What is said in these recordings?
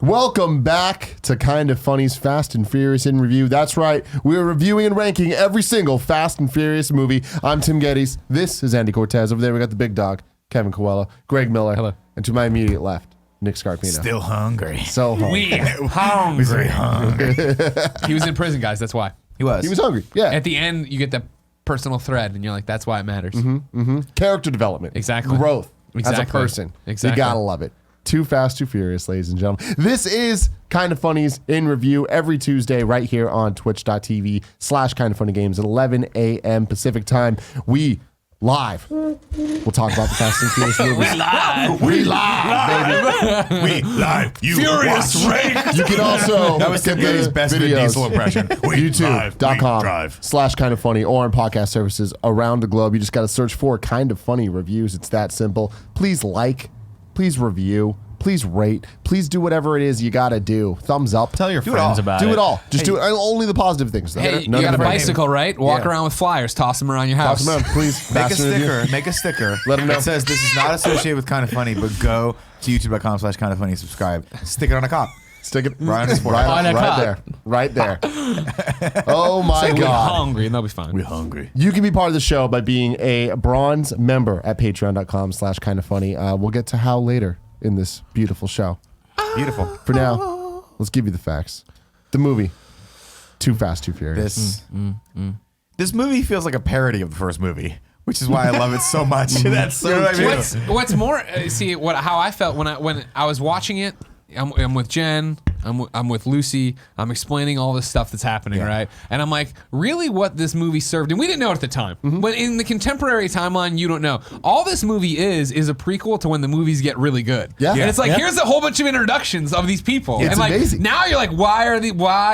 Welcome back to Kind of Funny's Fast and Furious in Review. That's right, we're reviewing and ranking every single Fast and Furious movie. I'm Tim Gettys. This is Andy Cortez. Over there we got the big dog, Kevin Coelho, Greg Miller. Hello. And to my immediate left, Nick Scarpino. Still hungry. So hungry. Very hungry. He was in prison, guys. That's why. He was hungry, yeah. At the end, you get that personal thread, and you're like, that's why it matters. Character development. Exactly. Growth as a Exactly. person. Exactly. You gotta love it. Too Fast, Too Furious, ladies and gentlemen. This is Kind of Funny's in Review every Tuesday right here on twitch.tv/kindoffunnygames at 11 a.m. Pacific time. We live. We'll talk about the Fast and Furious movies. We live, baby. We live. You Furious Rage. You can also That was Tim Getty's best Vin Diesel impression. YouTube.com/kindoffunny or on podcast services around the globe. You just got to search for Kind of Funny Reviews. It's that simple. Please like, please review, please rate, please do whatever it is you got to do. Thumbs up. Tell your friends about it. Do it all. Just do it. Only the positive things. Though. Hey, you None got a of the negative. bicycle, right? Walk around with flyers. Toss them around your house. Toss them around, please. Make a Fasten review. sticker. Make a sticker. Let 'em know. It says this is not associated with Kind of Funny, but go to youtube.com/kindoffunny, subscribe. Stick it on a cop. Stick it Right on his forehead. right there. Oh my We're God. hungry, and they'll be fine. We're hungry. You can be part of the show by being a bronze member at patreon.com/kindoffunny. We'll get to how later in this beautiful show. Beautiful. For now, let's give you the facts. The movie, Too Fast, Too Furious. This movie feels like a parody of the first movie, which is why I love it so much. That's so true. What's more? How I felt when I was watching it. I'm with Jen. I'm with Lucy. I'm explaining all this stuff that's happening, right? And I'm like, really, what this movie served, and we didn't know it at the time. But in the contemporary timeline, you don't know. All this movie is a prequel to when the movies get really good. Yeah. And it's like, here's a whole bunch of introductions of these people. It's and like amazing. now you're like, why?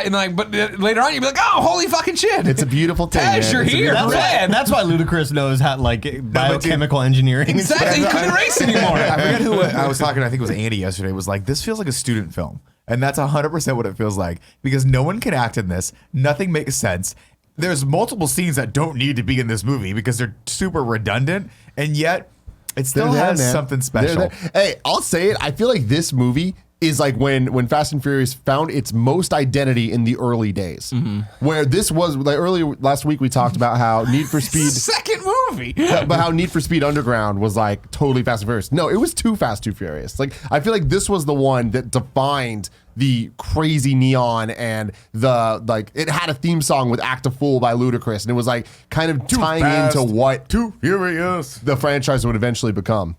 And like, but later on you'll be like, oh, holy fucking shit! It's a beautiful thing. Taz, you're It's a here. beautiful thing. And that's why Ludacris knows how, like, biochemical engineering. Exactly. He couldn't race anymore. I forget who I was talking to. I think it was Andy yesterday. Was like, this feels like a student film. And that's 100% what it feels like, because no one can act in this. Nothing makes sense. There's multiple scenes that don't need to be in this movie because they're super redundant, and yet it still has something special. Hey, I'll say it. I feel like this movie is like when Fast and Furious found its most identity in the early days. Where this was, like earlier last week we talked about how Need for Speed... Second movie. but how Need for Speed Underground was like totally Fast and Furious. No, it was Too Fast, Too Furious. Like, I feel like this was the one that defined the crazy neon and the, like, it had a theme song with Act a Fool by Ludacris, and it was like kind of tying into what Too Furious the franchise would eventually become.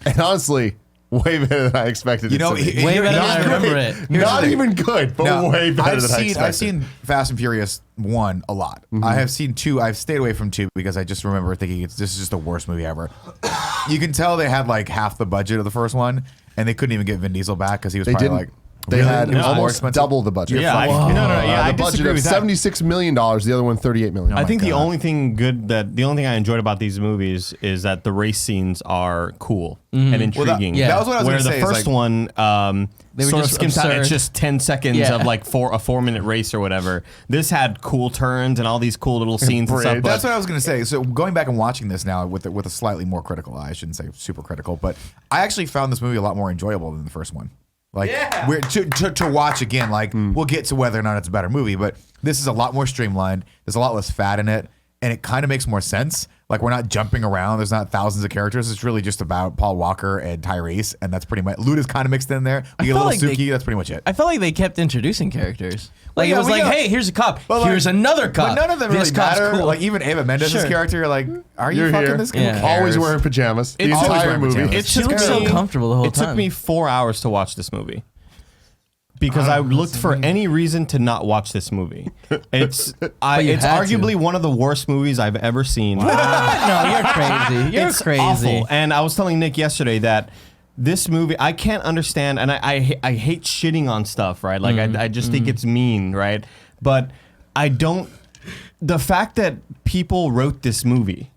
And honestly, way better than I expected it to be. Way better than I remember it. Not even good, but way better than I expected. I've seen Fast and Furious 1 a lot. I have seen 2. I've stayed away from 2 because I just remember thinking this is just the worst movie ever. You can tell they had like half the budget of the first one, and they couldn't even get Vin Diesel back because he was probably like... They had more almost expensive? double the budget. Yeah, I the budget disagree of with that. $76 million, the other one $38 million. I think the only thing I enjoyed about these movies is that the race scenes are cool and intriguing. that was what I was Where gonna say, the is first like- one They were sort of just skims out. It's absurd. just 10 seconds of like a 4-minute race or whatever. This had cool turns and all these cool little scenes and stuff. That's But what I was going to say. So going back and watching this now with a slightly more critical eye, I shouldn't say super critical, but I actually found this movie a lot more enjoyable than the first one. Like to watch again, like we'll get to whether or not it's a better movie, but this is a lot more streamlined. There's a lot less fat in it, and it kind of makes more sense. Like, we're not jumping around. There's not thousands of characters. It's really just about Paul Walker and Tyrese, and that's pretty much... Luda's kind of mixed in there. We get a little like Suki. That's pretty much it. I felt like they kept introducing characters. Like, yeah, it was well, like, yeah. hey, here's a cop. But, like, Here's another cop. But none of them This really cop's matter. cool. Like, even Ava Mendes' Sure. character, you're like, are you You're fucking here. this guy? Yeah. Who cares? Always wearing pajamas. The Always entire wearing movie. pajamas. She looks so comfortable the whole it time. took me 4 hours to watch this movie. Because I looked for any reason to not watch this movie. It's you it's had arguably to. one of the worst movies I've ever seen. No, you're crazy. You're It's crazy. awful. And I was telling Nick yesterday that this movie, I can't understand, and I hate shitting on stuff, right? Like, I just think it's mean, right? But I don't... The fact that people wrote this movie...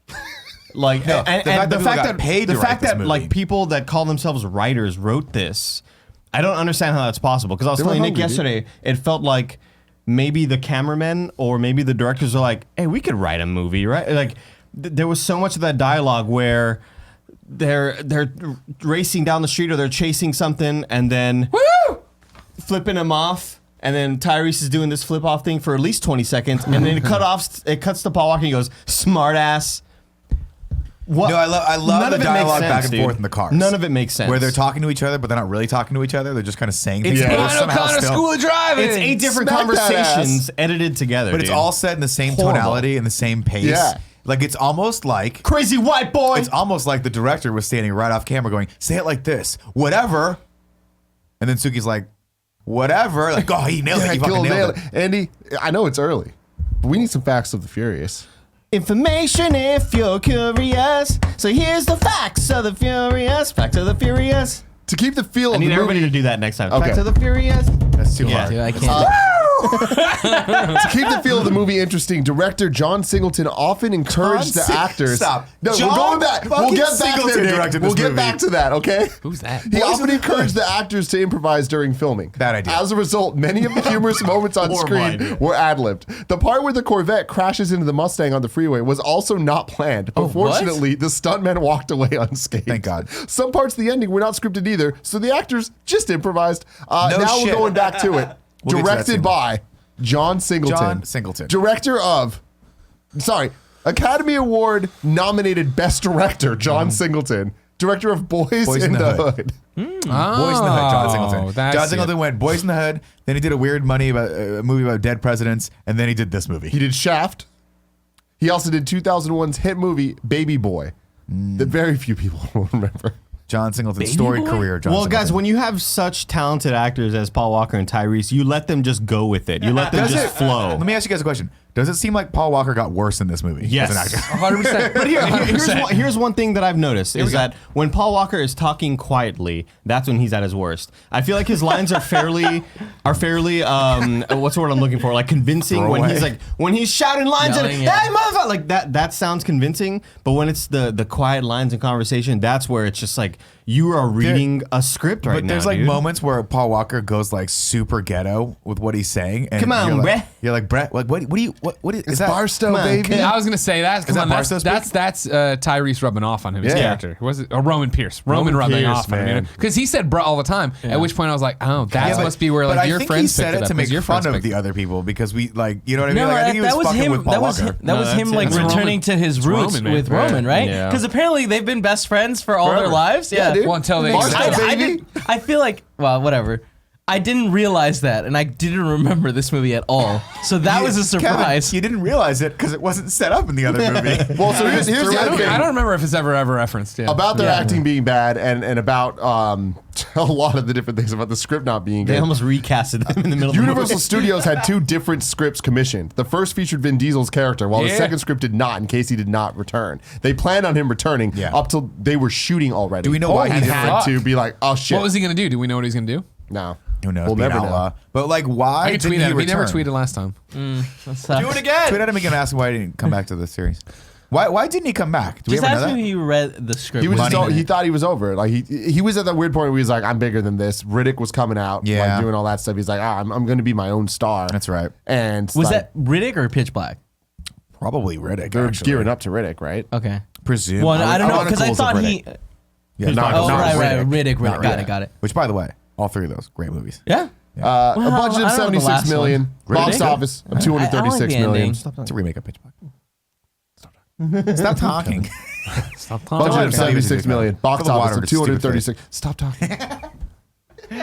Like, No, and the fact that people got paid to write this movie. like people that call themselves writers wrote this, I don't understand how that's possible. Because I was They were telling Nick hungry, yesterday, it felt like maybe the cameramen or maybe the directors are like, hey, we could write a movie, right? Like, there was so much of that dialogue where they're racing down the street or they're chasing something, and then flipping him off, and then Tyrese is doing this flip off thing for at least 20 seconds, and then it cuts to Paul Walker and he goes, smart ass. What? No, I love the dialogue back and forth in the cars. None of it makes sense. Where they're talking to each other, but they're not really talking to each other. They're just kind of saying things. It's but Brian somehow O'Connor still- School of Driving. It's 8 different Smack that conversations edited together. But it's dude. all said in the same Horrible. tonality and the same pace. Yeah. Like it's almost like crazy white boy. it's almost like the director was standing right off camera going, say it like this, whatever. And then Suki's like, whatever. Like, oh, he nailed it. He fucking nailed it. Andy, I know it's early, but we need some facts of the Furious. Information if you're curious. So here's the facts of the Furious. Facts of the Furious. To keep the feel I of need the everybody movie, to do that next time. Okay. Facts of the Furious. That's too Yeah. hard. Dude, I can't. to keep the feel of the movie interesting, director John Singleton often encouraged the actors. Stop. No, John we're going back. We'll fucking get back Singleton there, Nick. directed We'll this get movie. back to that, okay? Who's that? He often encouraged the actors to improvise during filming. Bad idea. As a result, many of the humorous moments on Horrible screen idea. were ad-libbed. The part where the Corvette crashes into the Mustang on the freeway was also not planned, but what? fortunately, the stuntmen walked away unscathed. Thank God. Some parts of the ending were not scripted either, so the actors just improvised. Now shit. we're going back to it. We'll get to that Directed soon. by John Singleton. John Singleton. Director of, Academy Award nominated Best Director, John Singleton. Director of Boys in the Hood. Boys in the Hood, John Singleton. that's John Singleton went Boys in the Hood, then he did a weird movie about dead presidents, and then he did this movie. He did Shaft. He also did 2001's hit movie Baby Boy that very few people will remember. John Singleton's storied career. John Well, Singleton. guys, when you have such talented actors as Paul Walker and Tyrese, you let them just go with it. You let them Does just it- flow. Let me ask you guys a question. Does it seem like Paul Walker got worse in this movie Yes. as an actor? 100%. But here's one thing that I've noticed we is go. that when Paul Walker is talking quietly, that's when he's at his worst. I feel like his lines are fairly what's the word I'm looking for? Like convincing Throwaway. when he's shouting lines Yelling, and yeah. hey motherfucker, like that sounds convincing. But when it's the quiet lines in conversation, that's where it's just like you are reading a script right now. But there's like dude. moments where Paul Walker goes like super ghetto with what he's saying. And Come on, you're like, Brett. You're like, Brett, like what do you is It's that? Barstow, on, baby. Yeah, I was gonna say that. Is that That's Barstow Tyrese rubbing off on him. His Yeah. character was it? Or Roman Pierce. Roman rubbing Pierce, off on him. man. Because he said "bruh" all the time. At which point I was like, oh, that Yeah, but- must be where but like I your think friends he said picked it up, to 'cause make your fun friends of picked the it up. other people because we like, you know what I mean? No, Like, I think he was that was fucking him. with Paul That was Walker. him. That was that's him it. like It's returning Roman. to his It's roots Roman, man. with Right. Roman, right? Yeah. Because apparently they've been best friends for all their Forever. lives. Yeah, dude. Well, until they Barstow, accept- baby. I feel like, well, whatever. I didn't realize that, and I didn't remember this movie at all. So that was a surprise. Kevin, you didn't realize it because it wasn't set up in the other movie. Well, so here's the other thing. I don't remember if it's ever referenced. Yeah. About their Yeah. acting being bad and about a lot of the different things about the script not being They good. almost recasted them in the middle of the Universal movie. Studios had 2 different scripts commissioned. The first featured Vin Diesel's character, while the Yeah. second script did not, in case he did not return. They planned on him returning Yeah. up till they were shooting already. Do we know why and he did had it? to be like, oh shit. What was he gonna do? Do we know what he's gonna do? No. Who knows? We'll Be an never outlaw. know. But like, why I can didn't tweet he at him. He return? never tweeted last time. Do it again. Tweet at him again. Ask him why he didn't come back to the series. Why didn't he come back? Do we Just ever know ask that? me if he read the script. He was Money. he thought he was over it. Like he was at that weird point where he was like, I'm bigger than this. Riddick was coming out, Yeah. like doing all that stuff. He's like, I'm going to be my own star. That's right. And Was like, that Riddick or Pitch Black? Probably Riddick. they're actually. gearing up to Riddick, right? Okay. Presume. Well, I don't know Ironical's because I of thought he. Riddick. Yeah, Not- Oh, not right. Riddick. Riddick. Got it. Which, by the way, all 3 of those great movies. Yeah. A Well, budget I of don't know the 76 last million. one. Box Riddick? office of I like 236 the million. ending. It's a remake of Pitch Black. Stop talking. Stop Budget talking. of 76 million. Box Fill the water office of with stupid 236. Stop talking.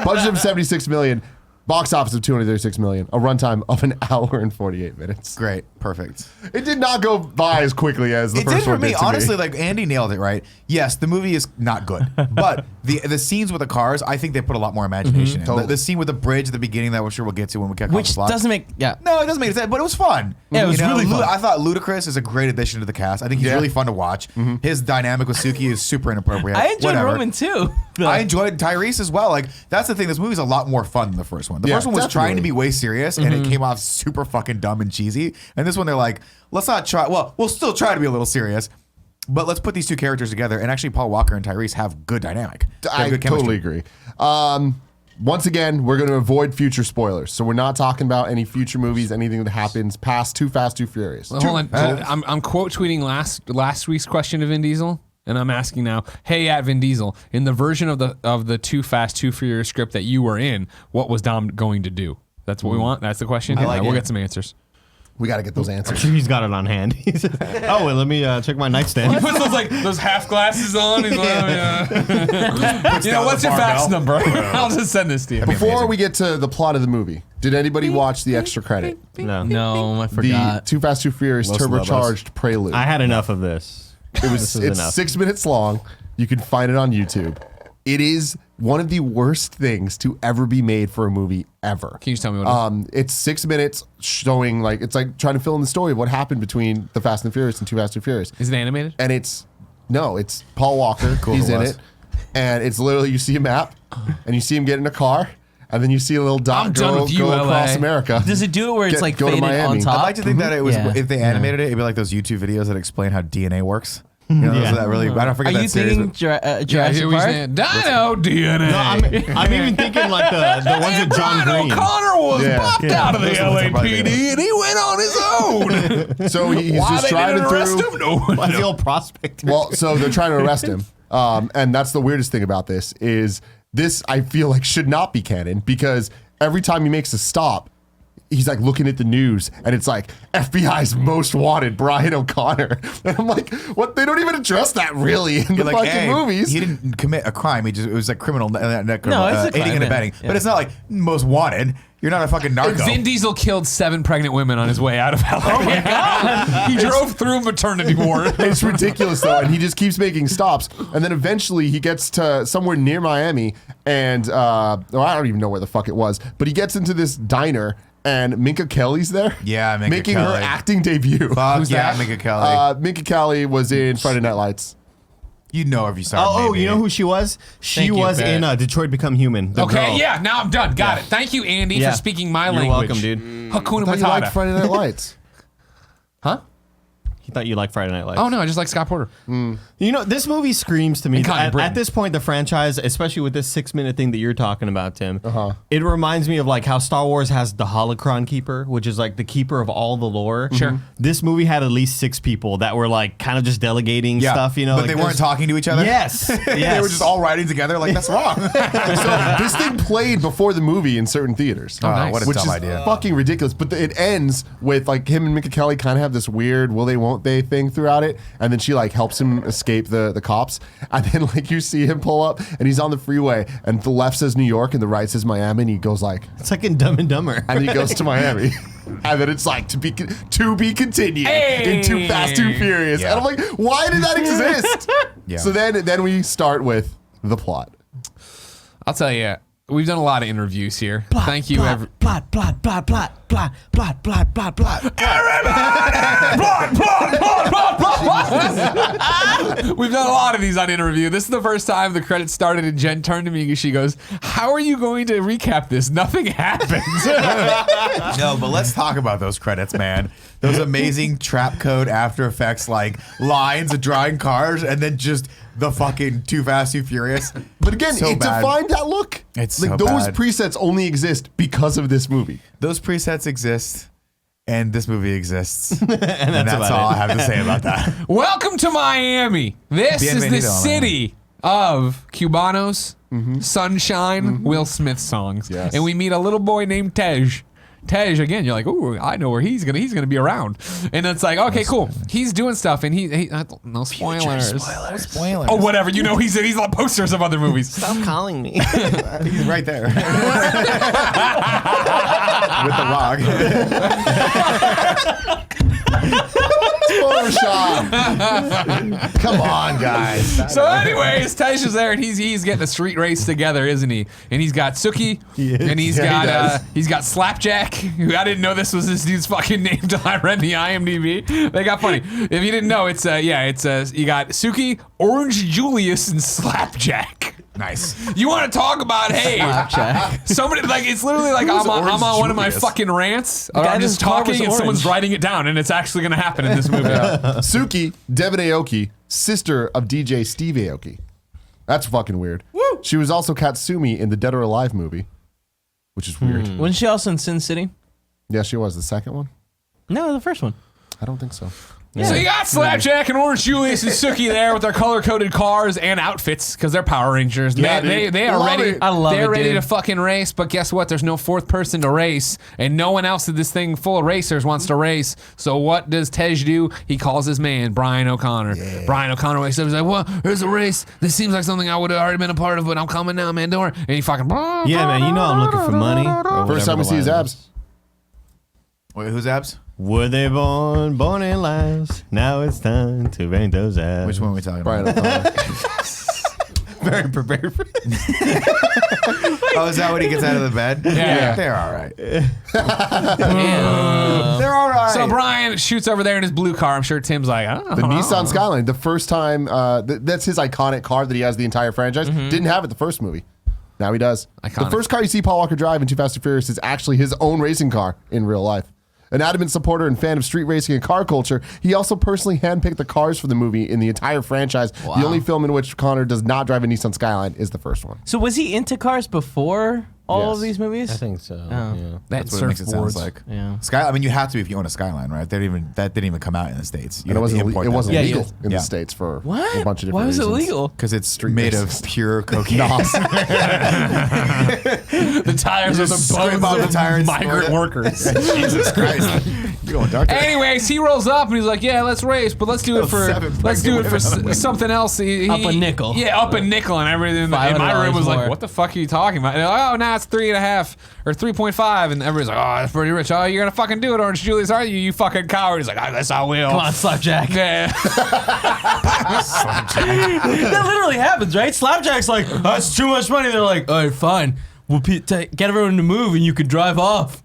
Budget of 76 million. Box office of 236 million. A runtime of 1 hour and 48 minutes. Great. Perfect. It did not go by as quickly as the It did first for one me. did to Honestly, me. like Andy nailed it, right? Yes, the movie is not good. But the scenes with the cars, I think they put a lot more imagination in. Totally. The scene with the bridge at the beginning that I'm sure we'll get to when we get Which the block. doesn't make. Yeah. No, it doesn't make sense, but it was fun. Yeah, it was really fun. I thought Ludacris is a great addition to the cast. I think he's Yeah. really fun to watch. His dynamic with Suki is super inappropriate. I enjoyed Whatever. Roman too. I enjoyed Tyrese as well. Like that's the thing. This movie's a lot more fun than the first one. The Yeah, first one was trying to definitely. be way serious, and it came off super fucking dumb and cheesy. And this one, they're like, let's not try. Well, we'll still try to be a little serious, but let's put these 2 characters together. And actually, Paul Walker and Tyrese have good dynamic. They have I good chemistry. totally agree. Once again, we're going to avoid future spoilers. So we're not talking about any future movies, anything that happens past Too Fast, Too Furious. Well, hold on. I'm quote tweeting last week's question to Vin Diesel. and I'm asking now, hey, at Vin Diesel, in the version of the Too Fast, Too Furious script that you were in, what was Dom going to do? That's what we want. That's the question. I like We'll it. get some answers. We got to get those I'm answers. sure he's got it on hand. Oh, well, let me check my nightstand. He puts those half glasses on. He's like, oh, yeah. What's your fax number? I'll just send this to you. Before we get to the plot of the movie, did anybody watch the extra credit? No. No, I The forgot. Too Fast, Too Furious Los Turbocharged prelude. I had enough of this. It's enough. 6 minutes long. You can find it on YouTube. It is one of the worst things to ever be made for a movie ever. Can you just tell me what it is? It's 6 minutes showing it's like trying to fill in the story of what happened between The Fast and Furious and Too Fast, Too Furious. Is it animated? And it's Paul Walker. He's in it. And it's literally, you see a map and you see him get in a car and then you see a little dot I'm done go with you, across LA. America. Does it do it where it's like go to faded on Miami. top? I'd like to think that it was Yeah. if they animated it, it'd be like those YouTube videos that explain how DNA works. You know, Yeah. that really. I don't forget Are that you series. thinking Jurassic we're Park? saying Dino DNA. No, I'm even thinking like the ones with John Brian Green. O'Connor was Yeah. popped out of the Those ones are probably LAPD and he went on his own. So he's Why just they driving didn't arrest through. him? No one What's the knows. old prospect? Well, so they're trying to arrest him. And that's the weirdest thing about this is this, I feel like, should not be canon because every time he makes a stop, he's like looking at the news and it's like FBI's most wanted Brian O'Connor. And I'm like, what? They don't even address that really in the You're like, fucking hey, movies. He didn't commit a crime. It was like criminal, No, it's a crime, aiding and yeah. abetting. Yeah. But it's not like most wanted. You're not a fucking narco. Vin Diesel killed 7 pregnant women on his way out of LA. Oh my God. He drove through a maternity ward. It's ridiculous though, and he just keeps making stops, and then eventually he gets to somewhere near Miami, and I don't even know where the fuck it was, but he gets into this diner, and Minka Kelly's there. Yeah, Minka making her Kelly. acting debut. Fuck Who's yeah, that? Minka Kelly. Minka Kelly was in Friday Night Lights. You know if you saw her, Oh, maybe. you know who she was? She Thank you, was Bet. in Detroit Become Human. The Okay, girl. yeah, now I'm done. Got it. Thank you, Andy, Yeah. for speaking my You're language. welcome, dude. Hakuna I thought you liked Matata. Friday Night Lights. Huh? He thought you liked Friday Night Lights. Oh, no, I just like Scott Porter. You know, this movie screams to me. And Connie At Britton. this point, the franchise, especially with this 6-minute thing that you're talking about, Tim, it reminds me of like how Star Wars has the Holocron Keeper, which is like the keeper of all the lore. Sure. This movie had at least 6 people that were like kind of just delegating Yeah, stuff, you know. but like they weren't there's- talking to each other. Yes. They were just all writing together. Like that's wrong. So this thing played before the movie in certain theaters. Oh, nice. what a Which dumb is idea. fucking ridiculous. But it ends with like him and Minka Kelly kind of have this weird will they won't they thing throughout it, and then she like helps him escape the cops, and then like you see him pull up and he's on the freeway, and the left says New York and the right says Miami, and he goes like, It's like in Dumb and Dumber. and then he goes to Miami, and then it's like to be continued in Too Fast Too Furious, Yeah. and I'm like, why did that exist? Yeah. So then we start with the plot. I'll tell you, we've done a lot of interviews here. Thank you, every. Plot. We've done a lot of these on interview. This is the first time the credits started, and Jen turned to me and she goes, "How are you going to recap this? Nothing happened." No, but let's talk about those credits, man. Those amazing trap code After Effects like lines of drawing cars, and then just the fucking Too Fast, Too Furious. But again, So it bad. defined that look. It's like so those bad. presets only exist because of this movie. Those presets exist, and this movie exists, and that's that's about all it. I have to say about that. Welcome to Miami. This is the Bienvenido, city of Cubanos, Sunshine, Will Smith songs. Yes. And we meet a little boy named Tej. Tej, again, you're like, oh, I know where he's gonna be around. And it's like, okay, cool. He's doing stuff, and he no spoilers. Spoilers. Oh, whatever. You know, he's on posters of other movies. Stop calling me. He's right there with the rock. Photoshop. Come on, guys. So, anyways, Tej is there, and he's getting a street race together, isn't he? And he's got Suki, and he's Yeah, he got Slapjack. Who I didn't know this was this dude's fucking name till I read the IMDb. They got funny. If you didn't know, it's you got Suki, Orange Julius, and Slapjack. Nice. You want to talk about Slapjack. somebody like it's literally like I'm Orange on one of my Julius? fucking rants. Or guy I'm just whose car was talking and someone's orange. writing it down, and it's actually gonna happen in this movie. Suki, Devin Aoki, sister of DJ Steve Aoki. That's fucking weird. Woo! She was also Katsumi in the Dead or Alive movie, which is weird. Wasn't she also in Sin City? Yeah, she was. The second one? No, the first one. I don't think so. So you got Slapjack and Orange Julius and Suki there with their color-coded cars and outfits because they're Power Rangers. Yeah, They are love ready. it. I love They're it, ready dude. to fucking race, but guess what? There's no fourth person to race, and no one else in this thing full of racers wants to race. So what does Tej do? He calls his man, Brian O'Connor. Yeah. Brian O'Connor wakes up. He's like, "Well, there's a race. This seems like something I would have already been a part of, but I'm coming now, man. Don't worry." And he fucking Yeah, man, you know I'm looking for money. or First time we whatever see his the line abs. is. Wait, whose abs? Were they born in lies? Now it's time to rank those abs. Which one are we talking Brian about? O'Connor. Very prepared for Oh, is that when he gets out of the bed? Yeah. They're all right. Yeah. They're all right. So Brian shoots over there in his blue car. I'm sure Tim's like, I don't The know. Nissan Skyline. The first time, that's his iconic car that he has the entire franchise. Didn't have it the first movie. Now he does. Iconic. The first car you see Paul Walker drive in Too Fast and Furious is actually his own racing car in real life. An adamant supporter and fan of street racing and car culture, he also personally handpicked the cars for the movie in the entire franchise. Wow. The only film in which Connor does not drive a Nissan Skyline is the first one. So was he into cars before all of Yes. these movies? I think so. Oh. Yeah. That That's what it makes it sound surfboards. like. Yeah. I mean, you have to if you own a Skyline, right? That didn't even come out in the States. And it wasn't, it wasn't Yeah, legal yeah. in Yeah. the States for What? a bunch of different Why was reasons. it legal? because it's made of pure cocaine. The tires are Just the scrape bones off the of tires, migrant snort it. workers. Jesus Christ, you're going dark. Anyways, he rolls up and he's like, "Yeah, let's race, but let's do it for Seven something else." Up a nickel. Yeah, up a nickel, and everything in my room was $500 like, more. "What the fuck are you talking about?" And they're like, "Oh, now it's 3.5 or 3.5," and everybody's like, "Oh, that's pretty rich. Oh, you're gonna fucking do it, Orange Julius, are you? You fucking coward." He's like, "I guess I will." Come on, Slapjack. Yeah. That literally happens, right? Slapjack's like, that's too much money. They're like, all right, fine. We'll get everyone to move and you can drive off.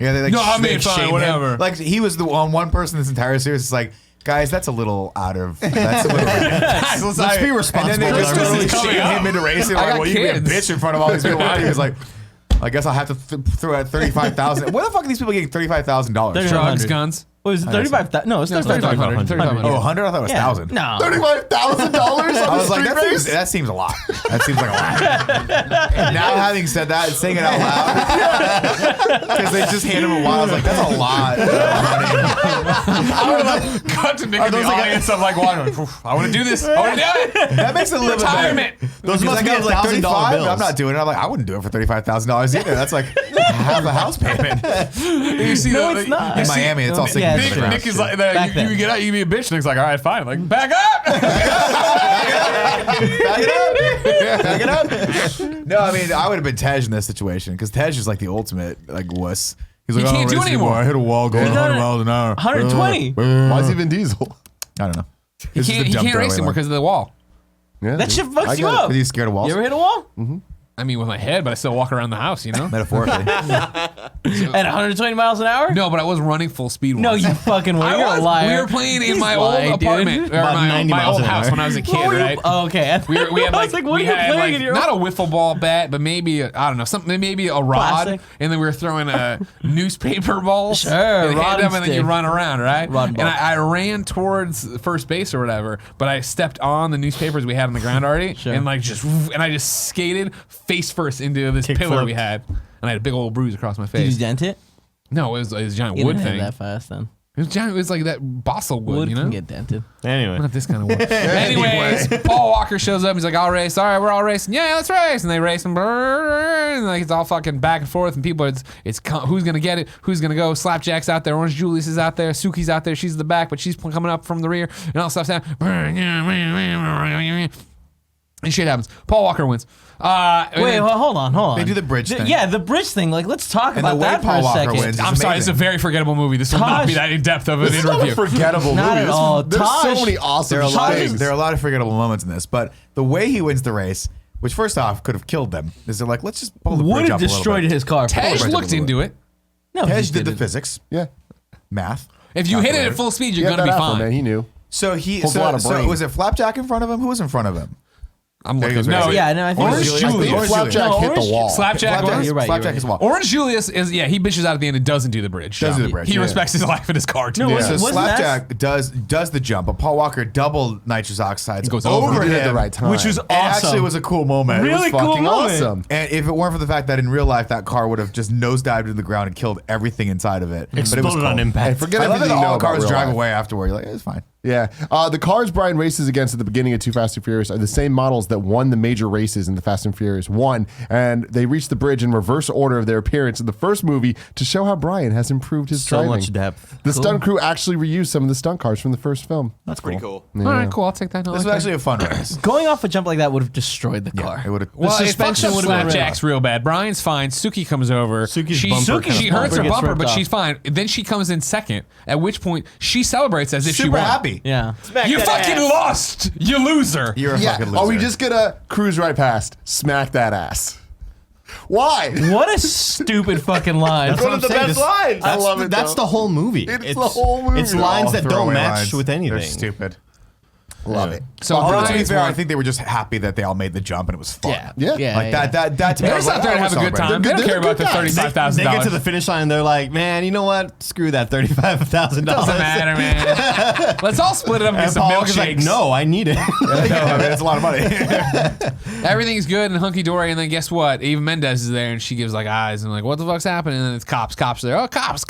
Yeah, they like No, I mean, they fine, shame him. whatever. Like he was the one person this entire series is like, guys, that's a little out of. That's a little. Let's be responsible. And then they just Christmas really is coming shame up. him into racing. I Like, got well, you be a kids. bitch in front of all these people. He was like, I guess I'll have to throw out $35,000. Where the fuck are these people getting $35,000? They're Drugs, 100. guns. What was it, 35,000? No, it's 3,500. 3,500. Oh, 100? I thought it was Yeah. 1,000. No. $35,000 on I a was like, street race? that seems a lot. That seems like a lot. Now, having said that and saying it out loud, because they just handed him a wallet, I was like, that's a lot. I would like cut to Nick in the audience. I'm like, I want to do this. I want to do it. That makes it a little bit better. Retirement. Those must be I was like $1,000 $35, bills. I'm not doing it. I'm like, I wouldn't do it for $35,000 either. That's like half a house payment. You see No, the- it's not. In Miami, it's all six Yeah, months it's ago. Nick is like, Back you then. get out, you be a bitch. Nick's like, all right, fine. I'm like, back up. Back it up. No, I mean, I would have been Tej in this situation because Tej is like the ultimate like wuss. He's like, He can't I don't do race anymore. I hit a wall going He 100 got it. miles an hour. 120. Why is he Vin Diesel? I don't know. He can't race anymore because of the wall. Yeah, That shit fucks I you get it. up. Because he's scared of walls. You ever hit a wall? I mean, with my head, but I still walk around the house, you know? Metaphorically. At 120 miles an hour? No, but I was running full speed once. No, you fucking were. I You're was. a liar. We were playing in He's my lying, old dude. apartment, or About my 90 old miles an house hour. when I was a What kid, were you- right? Oh, okay. We had I like, was like, what we are you had playing like in your not a wiffle ball bat, but maybe I don't know, something, maybe a rod, Plastic. and then we were throwing newspaper balls. Sure, and rod hit them, and and then you stick. run around, right? Rod and and ball. I ran towards first base or whatever, but I stepped on the newspapers we had on the ground already, Sure. and like and I just skated face first into this Kick pillar flip. we had, and I had a big old bruise across my Did you face. dent it? No, it was a giant You wood didn't have thing. that fast then. It was giant. It was like that balsa wood, Wood you know. can get dented. Anyway. Not this kind of wood. Anyways, Paul Walker shows up. He's like, "I'll race. All right, we're all racing. Yeah, let's race." And they race and like it's all fucking back and forth. And people, it's who's gonna get it? Who's gonna go? Slapjack's out there. Orange Julius is out there. Suki's out there. She's in the back, but she's coming up from the rear. And all stuff's down. And shit happens. Paul Walker wins. And Wait, then- hold on. They do the bridge thing. Yeah, the bridge thing. Like, let's talk And about the way that for Paul a Walker second. wins. I'm sorry, it's a very forgettable movie. This will not be Taj- that in depth of an This is not a interview. forgettable Not movie. at all. There's Taj- so many awesome There are, a lot things. of, there are a lot of forgettable moments in this, but the way he wins the race, which first off could have killed them, is they're like, let's just pull the Would bridge have up a little destroyed bit. his car. Tej Bridge looked up a into it. No, Tej he did the didn't. physics, Yeah. math. If you hit it at Calculator. full speed, He you're had gonna be that afro, fine. man. He knew. So he Holds a lot of so brain. was it Flapjack in front of him? Who was in front of him? I'm There he looking. goes, No, right. Yeah, no, I think Orange it's Julius. I think Orange Flapjack Julius. hit the No, wall. Slapjack. You're right. Flapjack is wall. Orange Julius is he bitches out at the end and doesn't do the bridge. Doesn't do the bridge, He yeah. respects his life and his car too. No, So wasn't Slapjack does the jump, but Paul Walker double nitrous oxides Goes over over He did it at the him, right time. Which was It awesome. actually was a cool moment. Really It was cool fucking moment. awesome. And if it weren't for the fact that in real life that car would have just nosedived into the ground and killed everything inside of it. But it was Exploded cool. on impact. Hey, forget I love everything that you know all about cars real drive life. away afterward. You're like, it's fine. Yeah. The cars Brian races against at the beginning of Too Fast, Too Furious are the same models that won the major races in the Fast and Furious 1, and they reached the bridge in reverse order of their appearance in the first movie to show how Brian has improved his So driving. much depth. The stunt crew actually reused some of the stunt cars from the first film. That's pretty cool. All right, cool. I'll take that. This was actually a fun race. Going off a jump like that would have destroyed the car. It would have. Well, The it fucks suspension up would've been Slapjack's real bad. Brian's fine. Suki comes over. Suki's she bumper kind she of hurts her gets bumper, ripped but off. she's fine. Then she comes in second, at which point she celebrates as if she super won. happy. Yeah. You fucking lost, you loser. You're a Yeah. fucking loser. Are we just gonna cruise right past? Smack that ass. Why? What a stupid fucking line. That's what I'm saying. This- lines. I love it. That's though. the whole movie. It's the whole movie. It's lines All that don't throwaway match lines. with anything. They're stupid. Love it. So Although, to be Brian's fair, I won. think they were just happy that they all made the jump and it was fun. Yeah. Like that to me, They're I was just out there to oh, have a we're good time. celebrating. They don't They're care about good the guys. $35,000. They get to the finish line and they're like, man, you know what? Screw that $35,000. Doesn't matter, man. Let's all split it up and get And some Paul Walker's milkshakes. like, no, I need it. No, I mean, it's a lot of money. Everything's good and hunky dory, and then guess what? Eva Mendes is there, and she gives like eyes, and like, what the fuck's happening? And then it's cops. Cops are there. Oh, cops!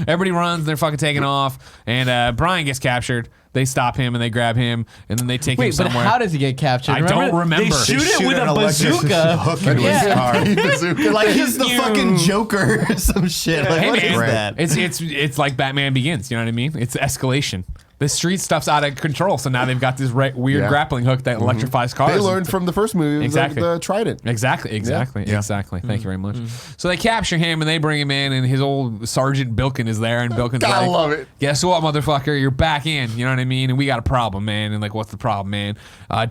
Everybody runs. They're fucking taking off, and Brian gets captured. They stop him and they grab him, and then they take him Wait, but somewhere. how does he get captured? I don't remember. They shoot it with an a electric bazooka. hook into his Yeah. car. Like he's the You- fucking Joker or some shit. Like, Hey what is man, that? it's like Batman Begins. You know what I mean? It's escalation. The street stuff's out of control, so now they've got this weird Yeah. grappling hook that electrifies cars. They learned from the first movie. It was Exactly. like the Trident. Exactly. Yeah. Thank you very much. So they capture him and they bring him in, and his old Sergeant Bilkin is there, and Bilkin's Gotta like, love it. "Guess what, motherfucker? You're back in. You know what I mean? And we got a problem, man." And like, what's the problem, man?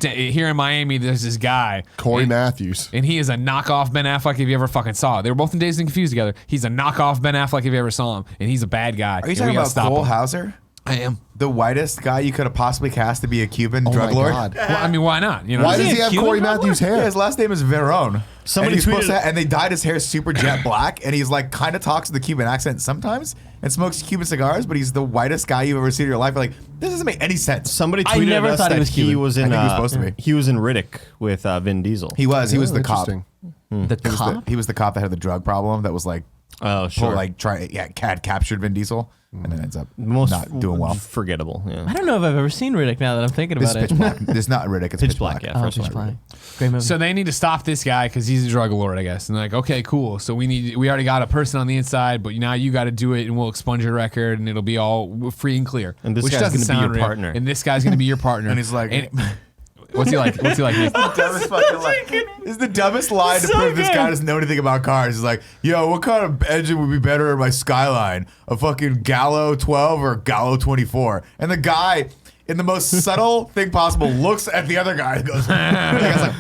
Here in Miami, there's this guy, Corey and, Matthews. and he is a knockoff Ben Affleck if you ever fucking saw it. They were both in Dazed and Confused together. He's a knockoff Ben Affleck if you ever saw him, and he's a bad guy. Are you and talking we gotta about stop Cole him. Hauser? I am. The whitest guy you could have possibly cast to be a Cuban Oh drug my lord? God. Well, I mean, why not? You know, Why what I does mean? he have Cuban Corey drug Matthews' Yeah, hair? his last name is Verone. Somebody and he's supposed tweeted- to, and they dyed his hair super jet black, and he's like kind of talks with a Cuban accent sometimes, and smokes Cuban cigars, but he's the whitest guy you've ever seen in your life. You're like, this doesn't make any sense. Somebody I tweeted never us thought he that was he Cuban. was in. I think he was supposed to be. He was in Riddick with Vin Diesel. He was Oh, the cop. interesting. The cop? He was the cop that had the drug problem that was like, Oh, sure. had captured Vin Diesel, and then ends up Most not doing well. forgettable. Yeah. I don't know if I've ever seen Riddick now that I'm thinking This about is it. Pitch Black. This is not Riddick. It's Pitch Black, yeah. Oh, First Pitch one. Black. Great movie. So they need to stop this guy because he's a drug lord, I guess. And they're like, okay, cool. So we already got a person on the inside, but now you got to do it, and we'll expunge your record, and it'll be all free and clear. And this Which guy's doesn't gonna be sound your real. partner. And this guy's gonna be your partner. And he's like, what's he like? Nick? dumbest fucking line. This is the dumbest line to So prove this good. guy doesn't know anything about cars. He's like, yo, what kind of engine would be better in my Skyline? A fucking Gallo 12 or a Gallo 24? And the guy, in the most subtle thing possible, looks at the other guy and goes, the guy's like,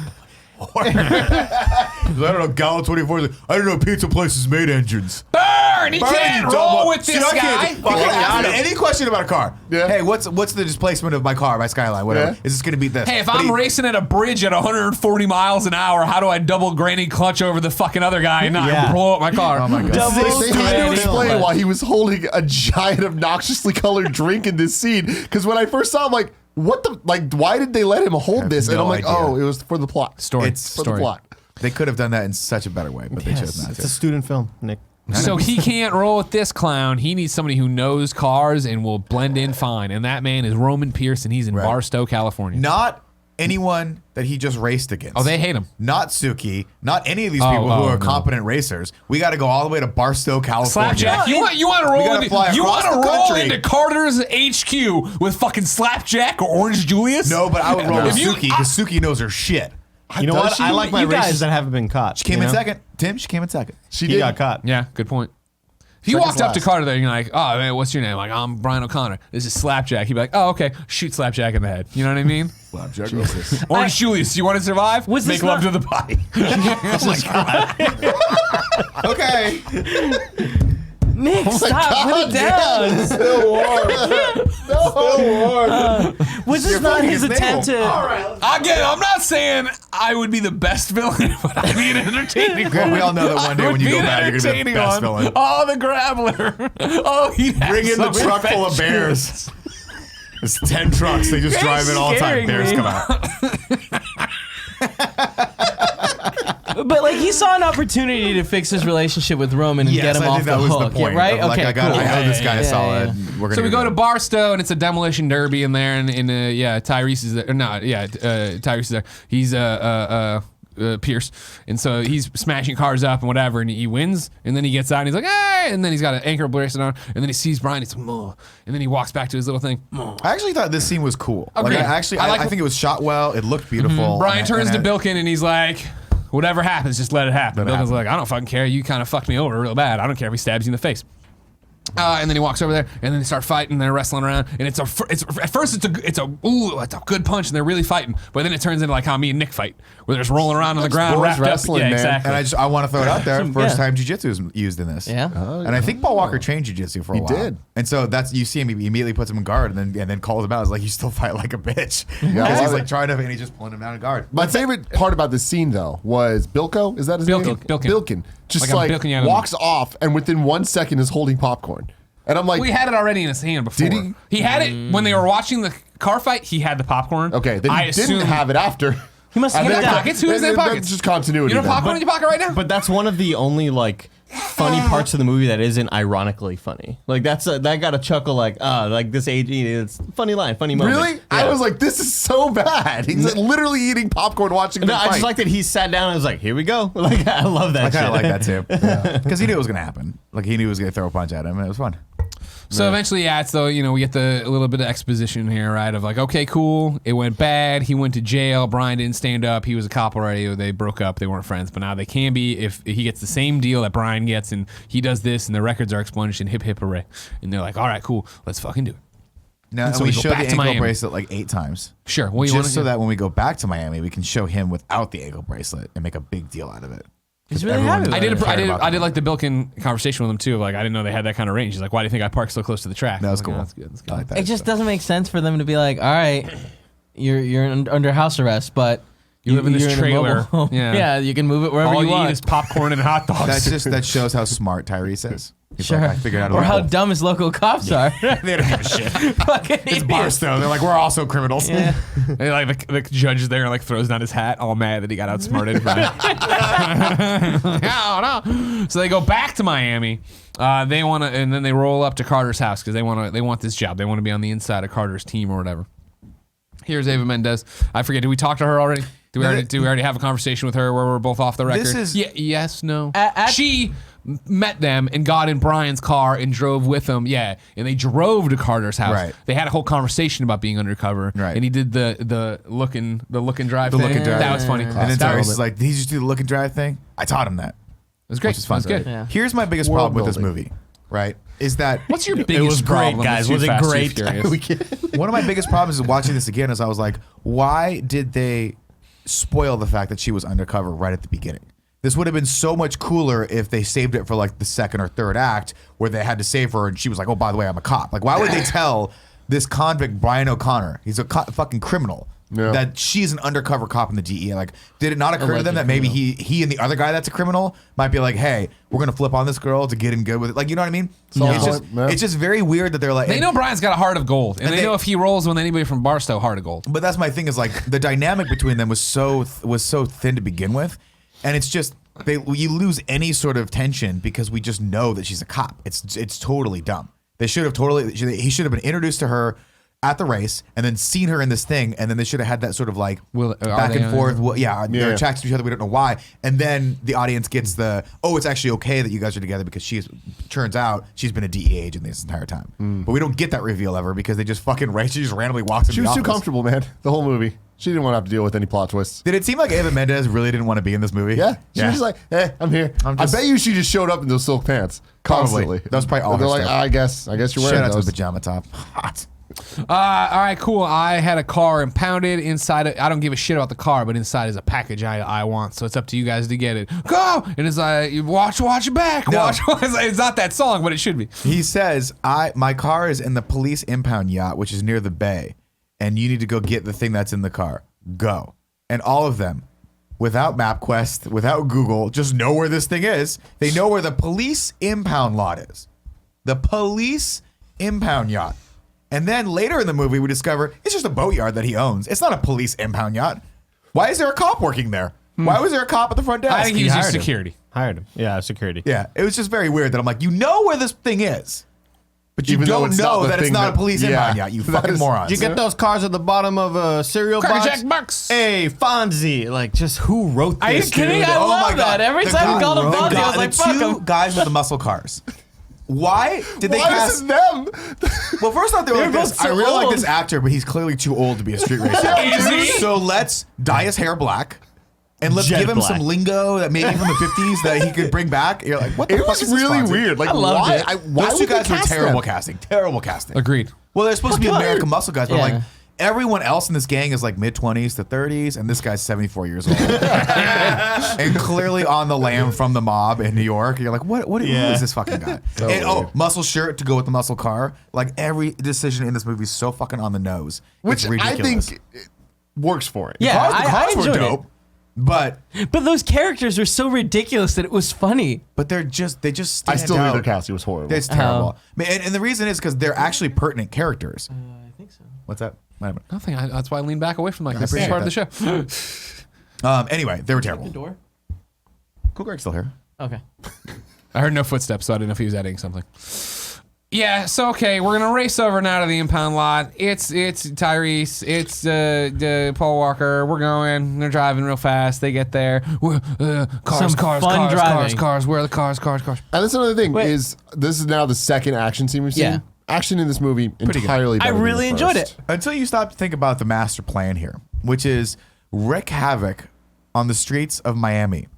I don't know, Gallo 24. Like, I don't know pizza places made engines. Burn! He Burn, can't you roll dumb- with See, this I guy. can't fucking ask him any question about a car. Yeah. Hey, what's the displacement of my car, my Skyline, whatever? Yeah. Is this going to beat this? Hey, if But I'm he- racing at a bridge at 140 miles an hour, how do I double granny clutch over the fucking other guy and not Yeah. blow up my car? Oh my God. Double They had to granny explain clutch. why he was holding a giant, obnoxiously colored drink in this scene. Because when I first saw him, like, what the, like, why did they let him hold have this? And no I'm like, idea. oh, it was for the plot. Story. It's For story. the plot. They could have done that in such a better way, but they chose not It's to. a student film, Nick. So he can't roll with this clown. He needs somebody who knows cars and will blend in fine. And that man is Roman Pierce, and he's in Right. Barstow, California. Not anyone that he just raced against. Oh, they hate him. Not Suki. Not any of these people who are no. competent racers. We got to go all the way to Barstow, California. Slapjack, you want to roll gotta fly into, across the roll country. into Carter's HQ with fucking Slapjack or Orange Julius? No, but I would roll with If you- Suki because Suki knows her shit. You know Does what? she? I like my You guys- races that haven't been caught. She came you in know? second. Tim, she came in second. She He did. got caught. Yeah, good point. If you Seconds walked up to last. Carter there and you're like, oh, man, what's your name? Like, I'm Brian O'Connor. This is Slapjack. He'd be like, oh, okay. Shoot Slapjack in the head. You know what I mean? Slapjack. Orange Julius, you want to survive? Was Make this love not- to the body. Okay. Nick, stop. Put it down. Still warm. Still warm. Was this not his attempt to? Again, I'm not saying I would be the best villain, but I'd be an entertaining one. We all know that one day when you go back, you're going to be the best villain. Oh, the Grappler. Oh, he Bring in the truck full of bears. It's 10 trucks. They just drive it all the time. Bears come out. But like he saw an opportunity to fix his relationship with Roman and get him off the hook, point. right? Yeah, Okay, cool. I know this guy is solid. Yeah. So we go to Barstow, and it's a demolition derby in there, and Tyrese is there. Tyrese is there. He's Pierce, and so he's smashing cars up and whatever, and he wins, and then he gets out, and he's like, hey, and then he's got an ankle bracelet on, and then he sees Brian, he's like, Moh. And then he walks back to his little thing. Moh. I actually thought this scene was cool. Okay. I think it was shot well. It looked beautiful. Brian turns to Bilkin, and he's like, whatever happens, just let it happen. Bilkin's like, I don't fucking care. You kind of fucked me over real bad. I don't care if he stabs you in the face. And then he walks over there, and then they start fighting. And they're wrestling around, and it's a good punch, and they're really fighting. But then it turns into like how me and Nick fight, where they're just rolling around on the ground, wrapped wrestling, up. Yeah, man. exactly. And I want to throw it out there. First time jiu-jitsu is used in this. Yeah. And I think Paul Walker trained jiu-jitsu for a while. He did. And so that's you see him. He immediately puts him in guard, and then calls him out. He's like, "You still fight like a bitch." Yeah, I Because he's love like it. trying to, and he's just pulling him down in guard. My favorite part about this scene, though, was Bilko. Is that his name? Bilkin. Just Like I'm like bilking you out of walks off, and within 1 second is holding popcorn. And I'm like, We had it already in his hand before. Did he? He had it when they were watching the car fight. He had the popcorn. okay, then I he assume didn't have it after. He must And have then- that. pockets. Who has their and then pockets? That's just continuity. You don't have then. popcorn in your pocket right now? But that's one of the only like funny parts of the movie that isn't ironically funny. Like that got a chuckle. Like like this age, it's funny line, funny moment. Really? Yeah. I was like, this is so bad. He's like, literally eating popcorn watching them No, I fight. just like that he sat down and was like, "Here we go." Like I love that. I kind of shit. like that too, because he knew it was gonna happen. Like he knew he was gonna throw a punch at him, and it was fun. So eventually, it's though, we get a little bit of exposition here, right? Of like, okay, cool, it went bad. He went to jail. Brian didn't stand up. He was a cop already. They broke up. They weren't friends, but now they can be if he gets the same deal that Brian gets, and he does this, and the records are expunged, and hip hip hooray. And they're like, all right, cool, let's fucking do it. Now, And so we we go show back the to ankle Miami. bracelet like 8 times. Sure. What do you Just want so that when we go back to Miami, we can show him without the ankle bracelet and make a big deal out of it. He's really Everyone- happy. I did. cared about I did that. like the Bilkin conversation with him too. Like I didn't know they had that kind of range. He's like, "Why do you think I parked so close to the track?" That was I cool. like, "Oh, that's good. That's good." I like that. It just doesn't make sense for them to be like, all right, you're under house arrest, but You live in this you're a trailer. mobile home. Yeah. Yeah, you can move it wherever All you you eat want. is popcorn and hot dogs. That shows how smart Tyrese is. He's Sure. like, I figured out a Or how loophole. dumb his local cops are. They don't give a shit. Fucking It's idiots. Barstow. They're like, we're also criminals. Yeah. And like the judge is there and like throws down his hat, all mad that he got outsmarted. No. So they go back to Miami. They want to, and then they roll up to Carter's house because they want this job. They want to be on the inside of Carter's team or whatever. Here's Ava Mendez. I forget. Did we talk to her already? Do we already have a conversation with her where we're both off the record? This is- yes, no. At- She met them and got in Brian's car and drove with them. Yeah, and they drove to Carter's house. Right. They had a whole conversation about being undercover. Right. And he did the look and drive. The thing. look and drive. That was funny. And then That Tyrese was, is like, did he just do the look and drive thing? I taught him that. it was great. Which is fun. It was good. Yeah. Here's my biggest World problem with this building. movie, right? Is that What's your biggest It was great, problem guys. with Was Too it Fast, Too great? Furious? one of my biggest problems is watching this again is I was like, why did they spoil the fact that she was undercover right at the beginning? This would have been so much cooler if they saved it for like the second or third act where they had to save her and she was like, oh, by the way, I'm a cop. Like, why would they tell this convict, Brian O'Connor, he's a fucking criminal, Yeah. that she's an undercover cop in the DEA? Like, did it not occur to them that maybe he and the other guy that's a criminal might be like, hey, we're going to flip on this girl to get in good with it? Like, you know what I mean? No. It's just very weird that they're like, They know Brian's got a heart of gold, and they they- know if he rolls with anybody from Barstow, heart of gold. But that's my thing is like the dynamic between them was so thin to begin with, and it's just you lose any sort of tension because we just know that she's a cop. It's totally dumb. They should have he should have been introduced to her at the race and then seen her in this thing, and then they should have had that sort of like Are back they and on- forth. Well, they're Yeah. attracted to each other. We don't know why, and then the audience gets it's actually okay that you guys are together because turns out she's been a DEA agent this entire time. But we don't get that reveal ever because they just fucking race. She just randomly walks. She was too comfortable, man. The whole movie. She didn't want to have to deal with any plot twists. Did it seem like Ava Mendez really didn't want to be in this movie? Yeah. She was just like, hey, I'm here. I bet you she just showed up in those silk pants constantly. That was probably all And they're her like, stuff. I guess you're Shout wearing out to those. the pajama top. Hot. All right, cool. I had a car impounded. Inside it, I don't give a shit about the car, but inside is a package I want. So it's up to you guys to get it. Go! And it's like, you watch it back. No. Watch. It's not that song, but it should be. He says, my car is in the police impound yacht, which is near the bay. and you need to go get the thing that's in the car. Go. And all of them, without MapQuest, without Google, just know where this thing is. They know where the police impound lot is. The police impound yacht. And then later in the movie, we discover it's just a boatyard that he owns. It's not a police impound yacht. Why is there a cop working there? Why was there a cop at the front desk? I think he was just hired him. security. Hired him. Yeah, security. Yeah, it was just very weird that I'm like, you know where this thing is, but you Even though don't it's not know the that it's thing not that- a police yeah. impound yacht, you That fucking is- morons. You get those cars at the bottom of a cereal Cracker box? Jack box. Hey, Fonzie. Like, just who wrote this? Are you kidding? dude? I love that. Every The time we guy called him wrote- Fonzie, I was the like, fuck two him. guys with the muscle cars. Why did they Why cast? is it them? Well, first off, they were They're like this. both so I really like old. this actor, but he's clearly too old to be a street racer. Is he? So let's dye his hair black. And let's Jet give him black. some lingo that maybe from the 50s that he could bring back. You're like, what the It fuck was is this, really Fonzie? weird. Like, loved why? it. Why Those two would they guys were cast terrible them? casting. Terrible casting. Agreed. Well, they're supposed to be What? American muscle guys, but Yeah. like everyone else in this gang is like mid-20s to 30s, and this guy's 74 years old. And clearly on the lam from the mob in New York. You're like, who is this fucking guy? And muscle shirt to go with the muscle car. Like every decision in this movie is so fucking on the nose. Which It's I ridiculous. think it works for it. Yeah, the I cars were enjoyed it. dope, but But those characters were so ridiculous that it was funny. they just I stand still out. think their casting was horrible. It's terrible. And the reason is because they're actually pertinent characters. I think so. What's that? Whatever. Nothing. That's why I lean back away from like I this is appreciate part of the show. Anyway, they were The terrible. door? Cool Greg's still here. Okay. I heard no footsteps, so I didn't know if he was editing something. Yeah, so okay, we're gonna race over now to the impound lot. It's Tyrese, it's Paul Walker. We're going. They're driving real fast. They get there. Cars, Some fun driving. cars. Where are the cars? And that's another thing Wait. is this is now the second action scene we've seen. Yeah. Action in this movie entirely. I better than really the enjoyed first. it. Until you stop to think about the master plan here, which is wreak havoc on the streets of Miami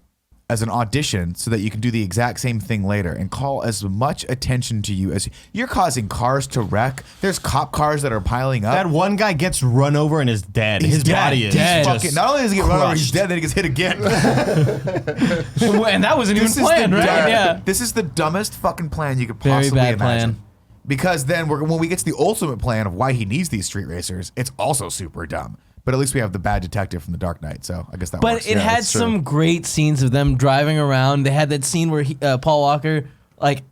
as an audition so that you can do the exact same thing later and call as much attention to you as you're causing cars to wreck. There's cop cars that are piling up. That one guy gets run over and is dead. He's His dead. body is Dead. just Fucking, not only does he get run over, he's crushed. dead, then he gets hit again. And that wasn't even This is planned, the right? dumb- Yeah. This is the dumbest fucking plan you could Very possibly bad imagine. plan. Because then when we get to the ultimate plan of why he needs these street racers, it's also super dumb. But at least we have the bad detective from The Dark Knight, so I guess that But works. it had that's true. some great scenes of them driving around. They had that scene where Paul Walker like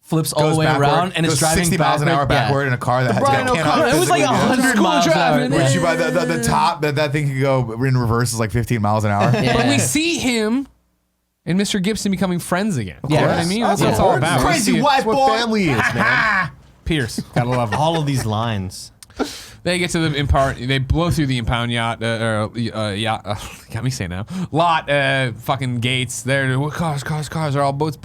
flips all Goes the way backward, around and goes it's driving 60 miles an hour backward in a car that has Brian that cannot O'Connor. It was like physically do it. 100 miles an hour. driving. Would you buy the top that thing could go in reverse is like 15 miles an hour? Yeah. But we see him and Mr. Gibson becoming friends again. Yeah. You know what I mean? That's what it's all about. We Crazy see it. white That's what boy. family is, man. Pierce. Gotta love him. All of these lines. They get to the impound. They blow through the impound yacht. Yacht. Got me saying now. Lot. Fucking gates. They're cars. They're all boats.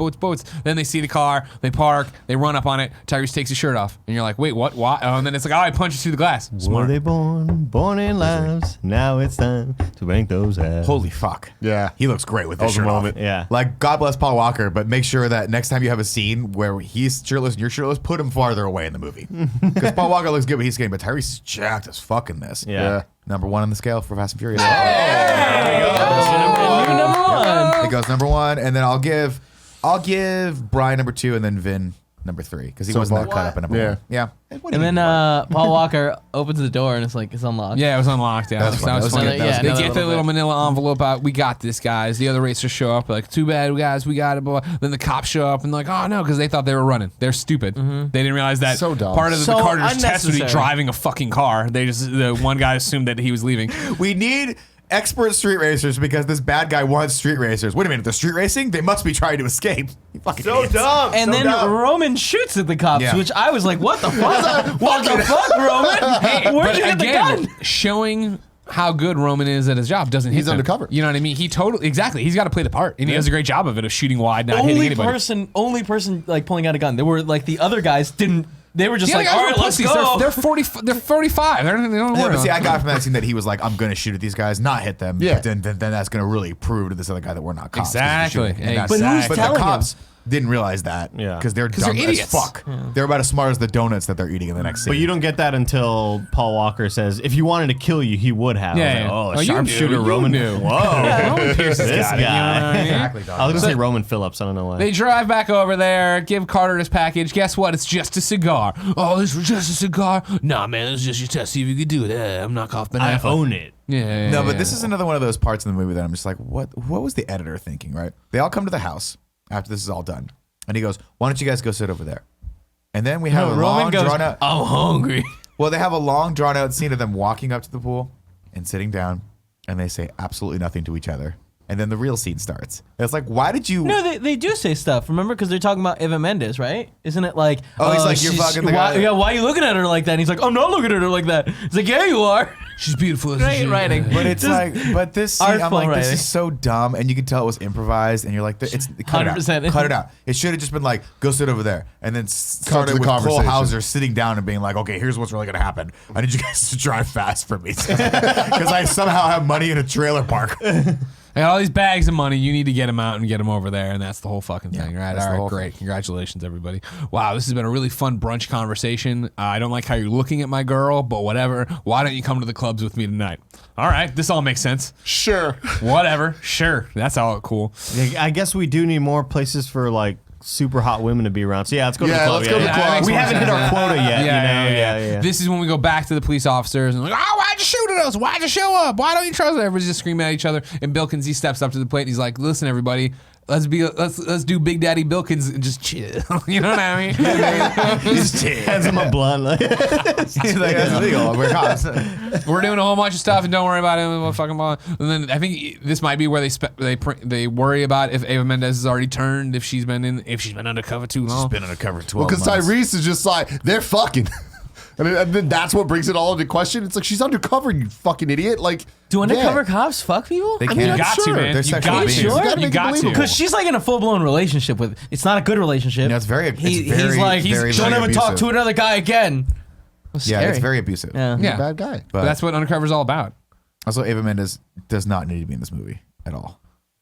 Then they see the car. They park. They run up on it. Tyrese takes his shirt off, and you're like, wait, what? Why? Oh, and then it's like, oh, he punches through the glass. Were Smart. they born in lives? Now it's time to bank those out. Holy fuck. Yeah. He looks great with That this was a shirt off. moment. Yeah. Like, God bless Paul Walker, but make sure that next time you have a scene where he's shirtless and you're shirtless, put him farther away in the movie. Because Paul Walker looks good, but he's skinny. But Tyrese is jacked as fuck in this. Yeah. Number one on the scale for Fast and Furious. New number one. It goes number one, and then I'll give Brian number two, and then Vin number three, because he So wasn't that Paul- cut up in number Yeah. one. Yeah. What do And you then mean? Paul Walker opens the door and it's like it's unlocked. Yeah, it was unlocked. Yeah, That was funny. that was That was funny. good. That was They good. Another get the little little bit. manila envelope out. We got this, guys. The other racers show up, like, too bad, guys, we got it. Boy. Then the cops show up and like, oh no, because they thought they were running. They're stupid. They didn't realize that So dumb. part of the So Carter's test would be unnecessary. driving a fucking car. The one guy assumed that he was leaving. We need expert street racers because this bad guy wants street racers. Wait a minute, they're street racing? They must be trying to escape. You fucking idiots. And then Roman shoots at the cops, Yeah. which I was like, what the fuck? What the fuck, Roman? Where'd But you get the again, gun? showing how good Roman is at his job doesn't hit He's them. undercover. You know what I mean? He totally, exactly. He's got to play the part, and he does a great job of it, of shooting wide, not hitting anybody. Only person like pulling out a gun. There were like the other guys didn't. They were just The other like, guys all were right, let's pussies. go. They're 40. They're 45. They don't Yeah, worry but about see, I it. got from that scene that he was like, I'm going to shoot at these guys, not hit them. Yeah. Then that's going to really prove to this other guy that we're not cops. 'cause we're Exactly. shooting. And that's- But who's but telling the cops, didn't realize that. Yeah. Because they're they're dumb as idiots. fuck. They're about as smart as the donuts that they're eating in the next scene. But you don't get that until Paul Walker says, if you wanted to kill you, he would have. Yeah, I was yeah. like, Oh, oh, you sharpshooter knew, Roman. you knew. Whoa. Roman Pierce has This got it, you know guy. what I mean? Exactly, dog. I was going to say Roman Phillips. I don't know why. They drive back over there, give Carter his package. Guess what? It's just a cigar. Oh, this was just a cigar? Nah, man, this is just your test. See if you can do it. I'm not off Ben I Affleck. own it. Yeah. No, but this is another one of those parts in the movie that I'm just like, what was the editor thinking, right? They all come to the house after this is all done. And he goes, why don't you guys go sit over there? And then we have a long, drawn out. I'm hungry. Well, they have a long, drawn out scene of them walking up to the pool and sitting down, and they say absolutely nothing to each other. And then the real scene starts. And it's like, why did you? No, they do say stuff. Remember, because they're talking about Eva Mendes, right? Isn't it like? Oh, he's like, you're fucking the guy. Yeah, why are you looking at her like that? And he's like, I'm not looking at her like that. He's like, yeah, you are. She's beautiful. Great writing. But it's like, but this scene, I'm artful like, this writing. is so dumb, and you can tell it was improvised, and you're like, it's cut it 100%. out, cut it out. It should have just been like, go sit over there, and then started the with Cole conversation. Hauser sitting down and being like, okay, here's what's really gonna happen. I need you guys to drive fast for me because I somehow have money in a trailer park. I got all these bags of money. You need to get them out and get them over there, and that's the whole fucking thing, right? that's the All whole right, great. Congratulations, everybody. Wow, this has been a really fun brunch conversation. I don't like how you're looking at my girl, but whatever. Why don't you come to the clubs with me tonight? All right, this all makes sense. Sure. Whatever, sure. That's all cool. I guess we do need more places for like super hot women to be around. So yeah, let's go to the Yeah, club. let's go to the Yeah, club. that makes We more haven't hit sense. our quota yet. Yeah. This is when we go back to the police officers and like, oh, why'd you shoot at us? Why'd you show up? Why don't you trust us? Everybody's just screaming at each other. And Bilkins, he steps up to the plate and he's like, listen, everybody, let's do Big Daddy Bilkins and just chill. You know what I mean? Just Hands him a blunt. Like, He's like, that's legal. We're cops. We're doing a whole bunch of stuff and don't worry about it. We'll fucking blah. And then I think this might be where they worry about if Eva Mendes has already turned, if she's been undercover too long. Been undercover 12 Because months. Tyrese is just like, they're fucking. And then that's what brings it all into question. It's like, she's undercover, you fucking idiot. Like, Do undercover yeah. cops fuck people? They I mean, can't. I'm got to, sure. man. They're You sexual got beings. to. You gotta You make it got to. believable. Because she's like in a full blown relationship with. It's not a good relationship. No, it's very. He's very, like, very, don't very ever talk abusive. to another guy again. That's Yeah, scary. it's very abusive. Yeah. He's Yeah. a bad guy. But that's what Undercover's all about. Also, Eva Mendes does not need to be in this movie at all.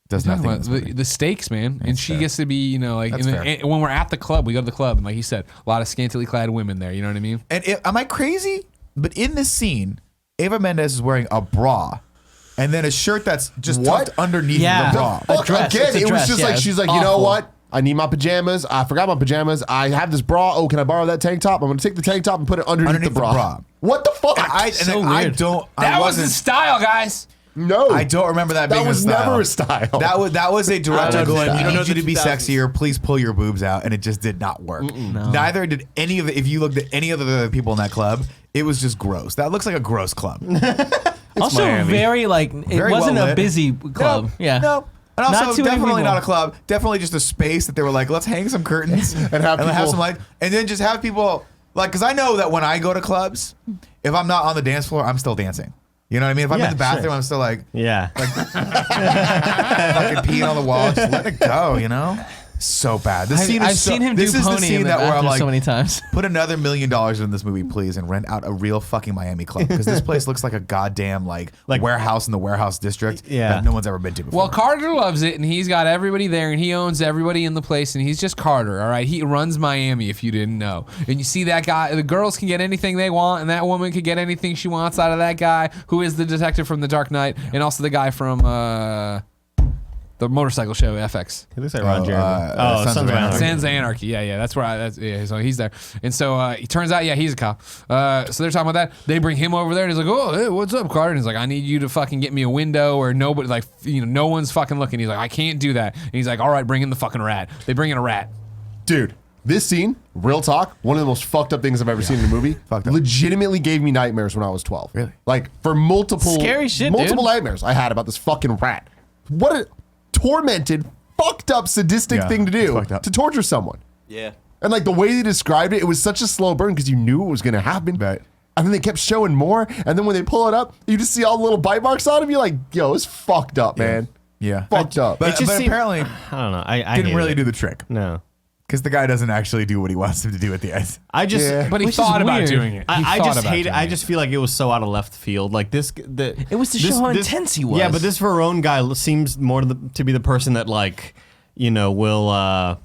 Does nothing in this movie. The stakes, man, and she fair. gets to be, like, That's fair. and when we're at the club, we go to the club, and like he said, a lot of scantily clad women there. You know what I mean? And am I crazy? But in this scene, Eva Mendes is wearing a bra and then a shirt that's just What? tucked underneath Yeah. the bra. Fuck, dress. again, It's a it was dress, just yeah, like, it's she's like, you know awful. what? I need my pajamas. I forgot my pajamas. I have this bra. Oh, can I borrow that tank top? I'm going to take the tank top and put it underneath the bra. What the fuck? I That was the style, guys. no. I don't remember that being That was a style. never a style. That was a director I going, love you don't know style. that to be 2000s. sexier, please pull your boobs out, and it just did not work. Neither did any of the, if you looked at any of the people in that club, it was just gross. That looks like a gross club. Also, Miami. very like it Very wasn't well a lit. busy club. No, Yeah. no. And Not also, too many definitely people. not a club. Definitely just a space that they were like, let's hang some curtains And have people- some light, and then just have people like, because I know that when I go to clubs, if I'm not on the dance floor, I'm still dancing. You know what I mean? If I'm Yeah, in the bathroom, sure. I'm still like yeah. fucking peeing on the wall. Just let it go. You know? So bad. This scene is I've so, seen him this do is the pony scene in the that where I'm bathroom like, so many times. put another $1 million in this movie, please, and rent out a real fucking Miami club because this place looks like a goddamn like warehouse in the warehouse district Yeah. that no one's ever been to before. Well, Carter loves it, and he's got everybody there, and he owns everybody in the place, and he's just Carter, all right? He runs Miami, if you didn't know. And you see that guy, the girls can get anything they want, and that woman can get anything she wants out of that guy, who is the detective from The Dark Knight, and also the guy from the motorcycle show, FX. He looks like Ron Jeremy. Sons of Anarchy. Sons of Anarchy, yeah, that's where so he's there, and so he turns out, he's a cop. So they're talking about that. They bring him over there, and he's like, "Oh, hey, what's up, Carter?" And he's like, "I need you to fucking get me a window where nobody, like, no one's fucking looking." He's like, "I can't do that." And he's like, "All right, bring in the fucking rat." They bring in a rat. Dude, this scene, real talk, one of the most fucked up things I've ever seen in a movie. Fucked up. Legitimately gave me nightmares when I was 12. Really? Like, for multiple Scary shit, multiple dude. nightmares I had about this fucking rat. What a tormented, fucked up, sadistic Yeah, thing to it's do fucked up. to torture someone. Yeah. And like the way they described it, it was such a slow burn because you knew it was going to happen. Right. And then they kept showing more. And then when they pull it up, you just see all the little bite marks on him. You're like, yo, it's fucked up, man. Yeah. Fucked up. But, just but seemed- apparently I don't know. I didn't hate really it. do the trick No. because the guy doesn't actually do what he wants him to do at the end. I just. Yeah. But he Which is thought about weird. doing it. I thought just about hate it. doing I just feel like it was so out of left field. Like this, It was to show how intense he was. Yeah, but this Verone guy seems more to be the person that will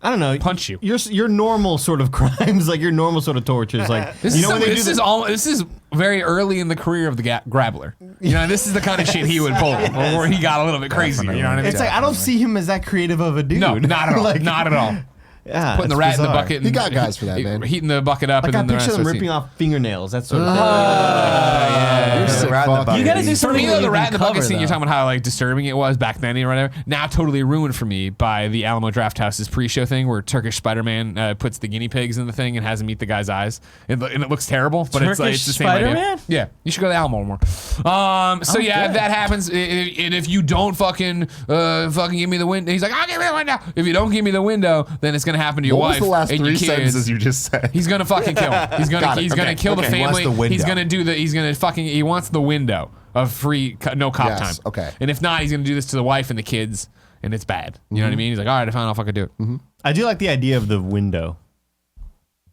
I don't know. Punch you. Your normal sort of crimes, like your normal sort of tortures, like This you is know when they do this is very early in the career of the Grappler. You know, this is the kind of shit he would pull, where he got a little bit crazy. You know what I mean? It's like I don't see him as that creative of a dude. No, not at all. Like, not at all. Yeah, Putting the it's rat in the bizarre. bucket. He got guys for that, man. Heating the bucket up, Like and I then the picture rest them of ripping the off fingernails. That sort of thing. You're sick rat in the fuck. bucket. You gotta do For something me, where though, the you rat in can the bucket cover, scene, you're though. talking about how like disturbing it was back then or whatever. Now totally ruined for me by the Alamo Drafthouse's pre-show thing where Turkish Spider-Man puts the guinea pigs in the thing and has him eat the guy's eyes, and it looks terrible. But it's like Turkish it's the same idea. Spider-Man? Yeah, you should go to Alamo more. So yeah, good. that happens, and if you don't fucking give me the window, he's like, I'll give you the window. If you don't give me the window, then it's gonna happen to your What wife was the last and your 3 kids. sentences you just said? He's gonna fucking kill him. He's gonna Got it. he's gonna Okay. kill the Okay. He wants family. the window. He's gonna do the he wants the window of free no cop Yes, time. okay. And if not, he's gonna do this to the wife and the kids, and it's bad. You know what I mean? He's like, all right, fine, I'll fucking do it. I do like the idea of the window.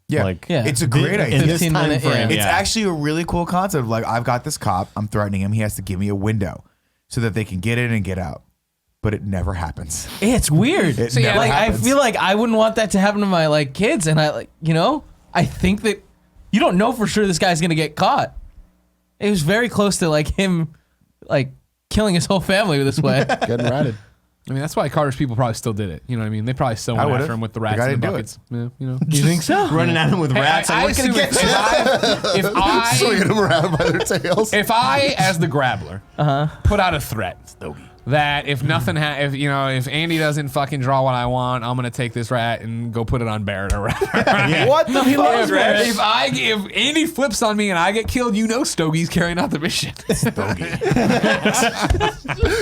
Yeah, Like, Yeah. it's a great in idea. this 15 time minute, frame. yeah. It's actually a really cool concept. Like, I've got this cop. I'm threatening him. He has to give me a window so that they can get in and get out. But it never happens. It's weird. It So, yeah, never Like I happens. feel like I wouldn't want that to happen to my like kids, and I like I think that you don't know for sure this guy's gonna get caught. It was very close to like him, like killing his whole family this way. Getting ratted. I mean, that's why Carter's people probably still did it. You know what I mean? They probably still went would've. after him with the The rats guy in the didn't do buckets. Yeah, you know. You think so? Running at him with rats. I Like, what can I assume get if I Swinging them around by their tails. if I as the Grappler put out a threat that if nothing if Andy doesn't fucking draw what I want, I'm gonna take this rat and go put it on Barrett or whatever. What the fuck? If Andy flips on me and I get killed, Stogie's carrying out the mission.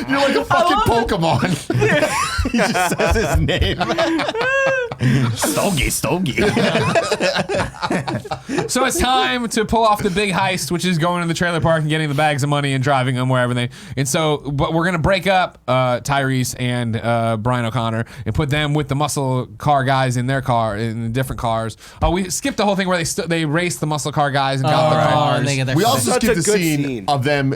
You're like a fucking Pokemon. He just says his name. Stogie. So it's time to pull off the big heist, which is going to the trailer park and getting the bags of money and driving them wherever they. And so, but we're gonna break up Tyrese and Brian O'Connor and put them with the muscle car guys in their car in different cars. Oh, we skipped the whole thing where they raced the muscle car guys and got the cars. and they get their We shit. also Such skipped a the good scene scene. of them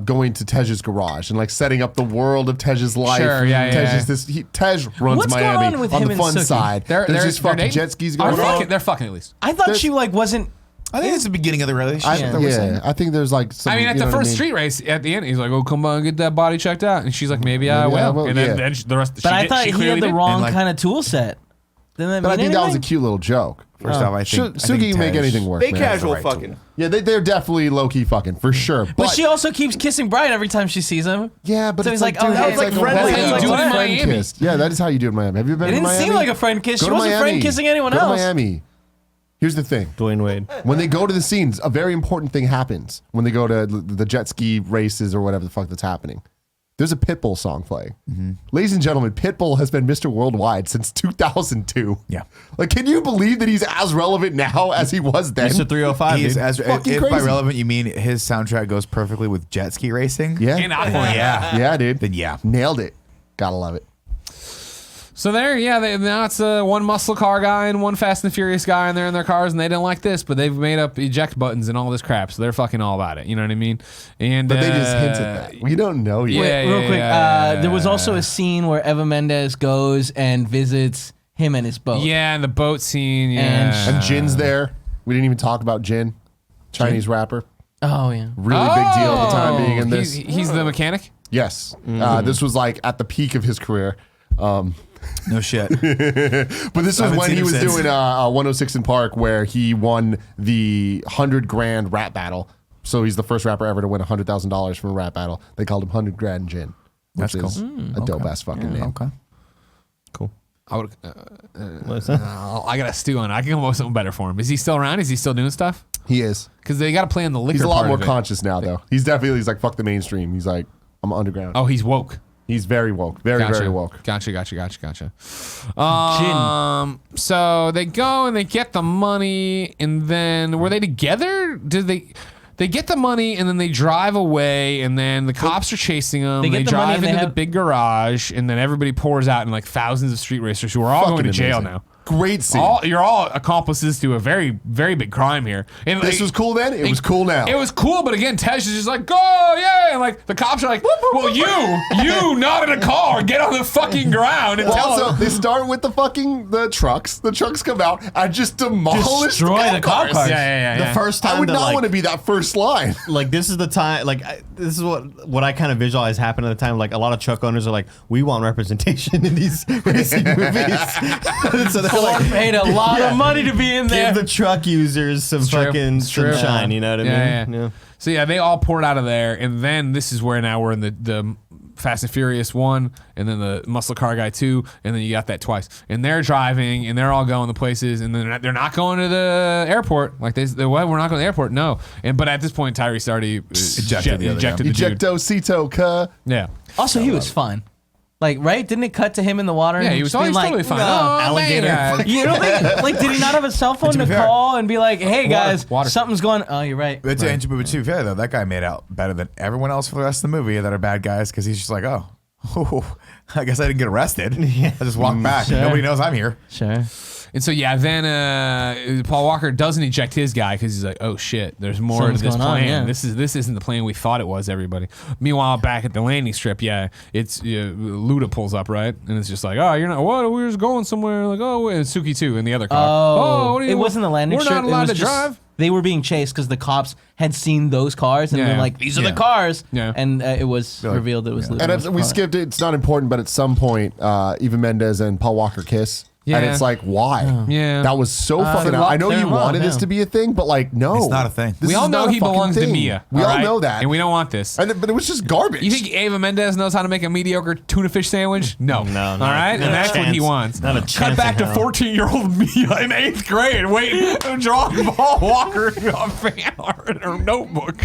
going to Tej's garage and like setting up the world of Tej's life. Sure, yeah, Tej yeah. Tej runs What's going Miami on with on him the and fun Sookie? side. There's just fucking dating? jet skis Are going on. fucking- They're fucking at least. I thought There's- she like wasn't. I think it's the beginning of the relationship. I think there's like some. I mean, at you the know what first mean? street race, at the end, he's like, "Oh, come on, get that body checked out," and she's like, "Maybe I Maybe I will." will, And then, yeah. then the rest. But I thought he had the wrong And, like- kind of tool set. Didn't that But I mean think that was a anything? cute little joke. First off, I think Suki can make Tej- anything work. They man. casual That's the right fucking. Yeah, they're definitely low key fucking for sure. But she also keeps kissing Brian every time she sees him. yeah, but So it's he's like, dude, oh, hey, it's it's like a friendly. friend That's how you do it in Miami. kiss. Yeah, that is how you do it in Miami. Have you been It to didn't Miami? seem like a friend kiss. Go She to wasn't a friend Miami. kissing anyone Go to else. Miami. Here's the thing. Dwayne Wade. When they go to the scenes, a very important thing happens when they go to the jet ski races or whatever the fuck that's happening. There's a Pitbull song playing. Ladies and gentlemen, Pitbull has been Mr. Worldwide since 2002. Yeah. Like, can you believe that he's as relevant now as he was then? Mr. 305. He is dude. as Fucking if by crazy. relevant you mean his soundtrack goes perfectly with jet ski racing. Yeah. And I- Yeah, dude. Then yeah. Nailed it. Gotta love it. So there, yeah, now it's one muscle car guy and one Fast and Furious guy, and they're in their cars, and they didn't like this, but they've made up eject buttons and all this crap, so they're fucking all about it. You know what I mean? And But they just hinted that. We don't know yet. Yeah, Real quick, yeah. there was also a scene where Eva Mendes goes and visits him and his boat. Yeah, and the boat scene. Yeah, And And Jin's there. We didn't even talk about Jin, Chinese rapper. Oh yeah. Really big deal at the time being in this. He's the mechanic. Yes. This was like at the peak of his career. No shit. But this was haven't when seen he him was since. doing 106 in Park, where he won the $100,000 rap battle. So he's the first rapper ever to win $100,000 from a rap battle. They called him $100,000 Jin, which That's is cool. a dope ass fucking name. Okay. Cool. I would. What's that? I got to stew on it. I can come up with something better for him. Is he still around? Is he still doing stuff? He is. Because they got to play in the liquor. He's a lot part more of it. conscious now, though. He's like, fuck the mainstream. He's like, I'm underground. Oh, he's woke. He's very woke. Very, Gotcha. very woke. Gotcha. So they go and they get the money, and then were they together? Did they get the money and then they drive away, and then the cops are chasing them. They get They the money drive and they into the have- big garage, and then everybody pours out, and like thousands of street racers who are all Fucking going to jail amazing. now. Great scene. You're all accomplices to a very, very big crime here. And this was cool then. It was cool now. It was cool, but again, Tej is just like, go, yeah, and like the cops are like, well, you not in a car, get on the fucking ground and tell also, them. they start with the trucks. The trucks come out and just demolish Destroy the cop cars. Yeah. The first time I would that, not like, want to be that first line. like this is the time, like this is what I kind of visualize happened at the time. Like a lot of truck owners are like, we want representation in these racing movies. So they're Ford like, paid a lot of money to be in there. give the truck users some true. fucking It's true. shine. You know what I mean? Yeah. So yeah, they all poured out of there, and then this is where now we're in the Fast and Furious 1, and then the Muscle Car Guy 2, and then you got that twice. And they're driving, and they're all going to places, and then they're not going to the airport. Like we're not going to the airport. No. But at this point, Tyrese already ejected the dude. Ejecto Cito, cuh. Yeah. Also, he was fine. Like, right? Didn't it cut to him in the water? Yeah, and he was being always like, totally fine. "No." alligator. man. You don't think, like, did he not have a cell phone To to be fair. call and be like, hey, guys, Water. something's going Oh, you're right. But to be fair though, that guy made out better than everyone else for the rest of the movie that are bad guys because he's just like, oh, I guess I didn't get arrested. I just walked back. Sure. Nobody knows I'm here. Sure. And so yeah, then Paul Walker doesn't eject his guy because he's like, oh shit, there's more Something's to this going on, plan. yeah. This isn't the plan we thought it was. Everybody. Meanwhile, back at the landing strip, it's Luda pulls up, right, and it's just like, oh, you're not. What? We're just going somewhere. Like, oh, and Suki too, and the other car. It wasn't the landing We're strip. not it allowed was to just, drive. They were being chased because the cops had seen those cars and Yeah. been like, these are Yeah. the cars. Yeah. And it was like, revealed it was Luda. And we skipped it. It's not important, but at some point, Eva Mendes and Paul Walker kiss. Yeah. And it's like, why? Yeah. That was so fucking. they're I know they're you in love, wanted this yeah. to be a thing, but like, no. It's not a thing. This We is all know not a he fucking belongs to thing. Mia. We all right? know that. and we don't want this. But it was just garbage. You think Eva Mendes knows how to make a mediocre tuna fish sandwich? No. No, All not- right? not And a that's what he chance. wants. Not a Cut chance back in to hell. 14-year-old Mia in 8th grade waiting to draw Paul Walker on fan art in her notebook.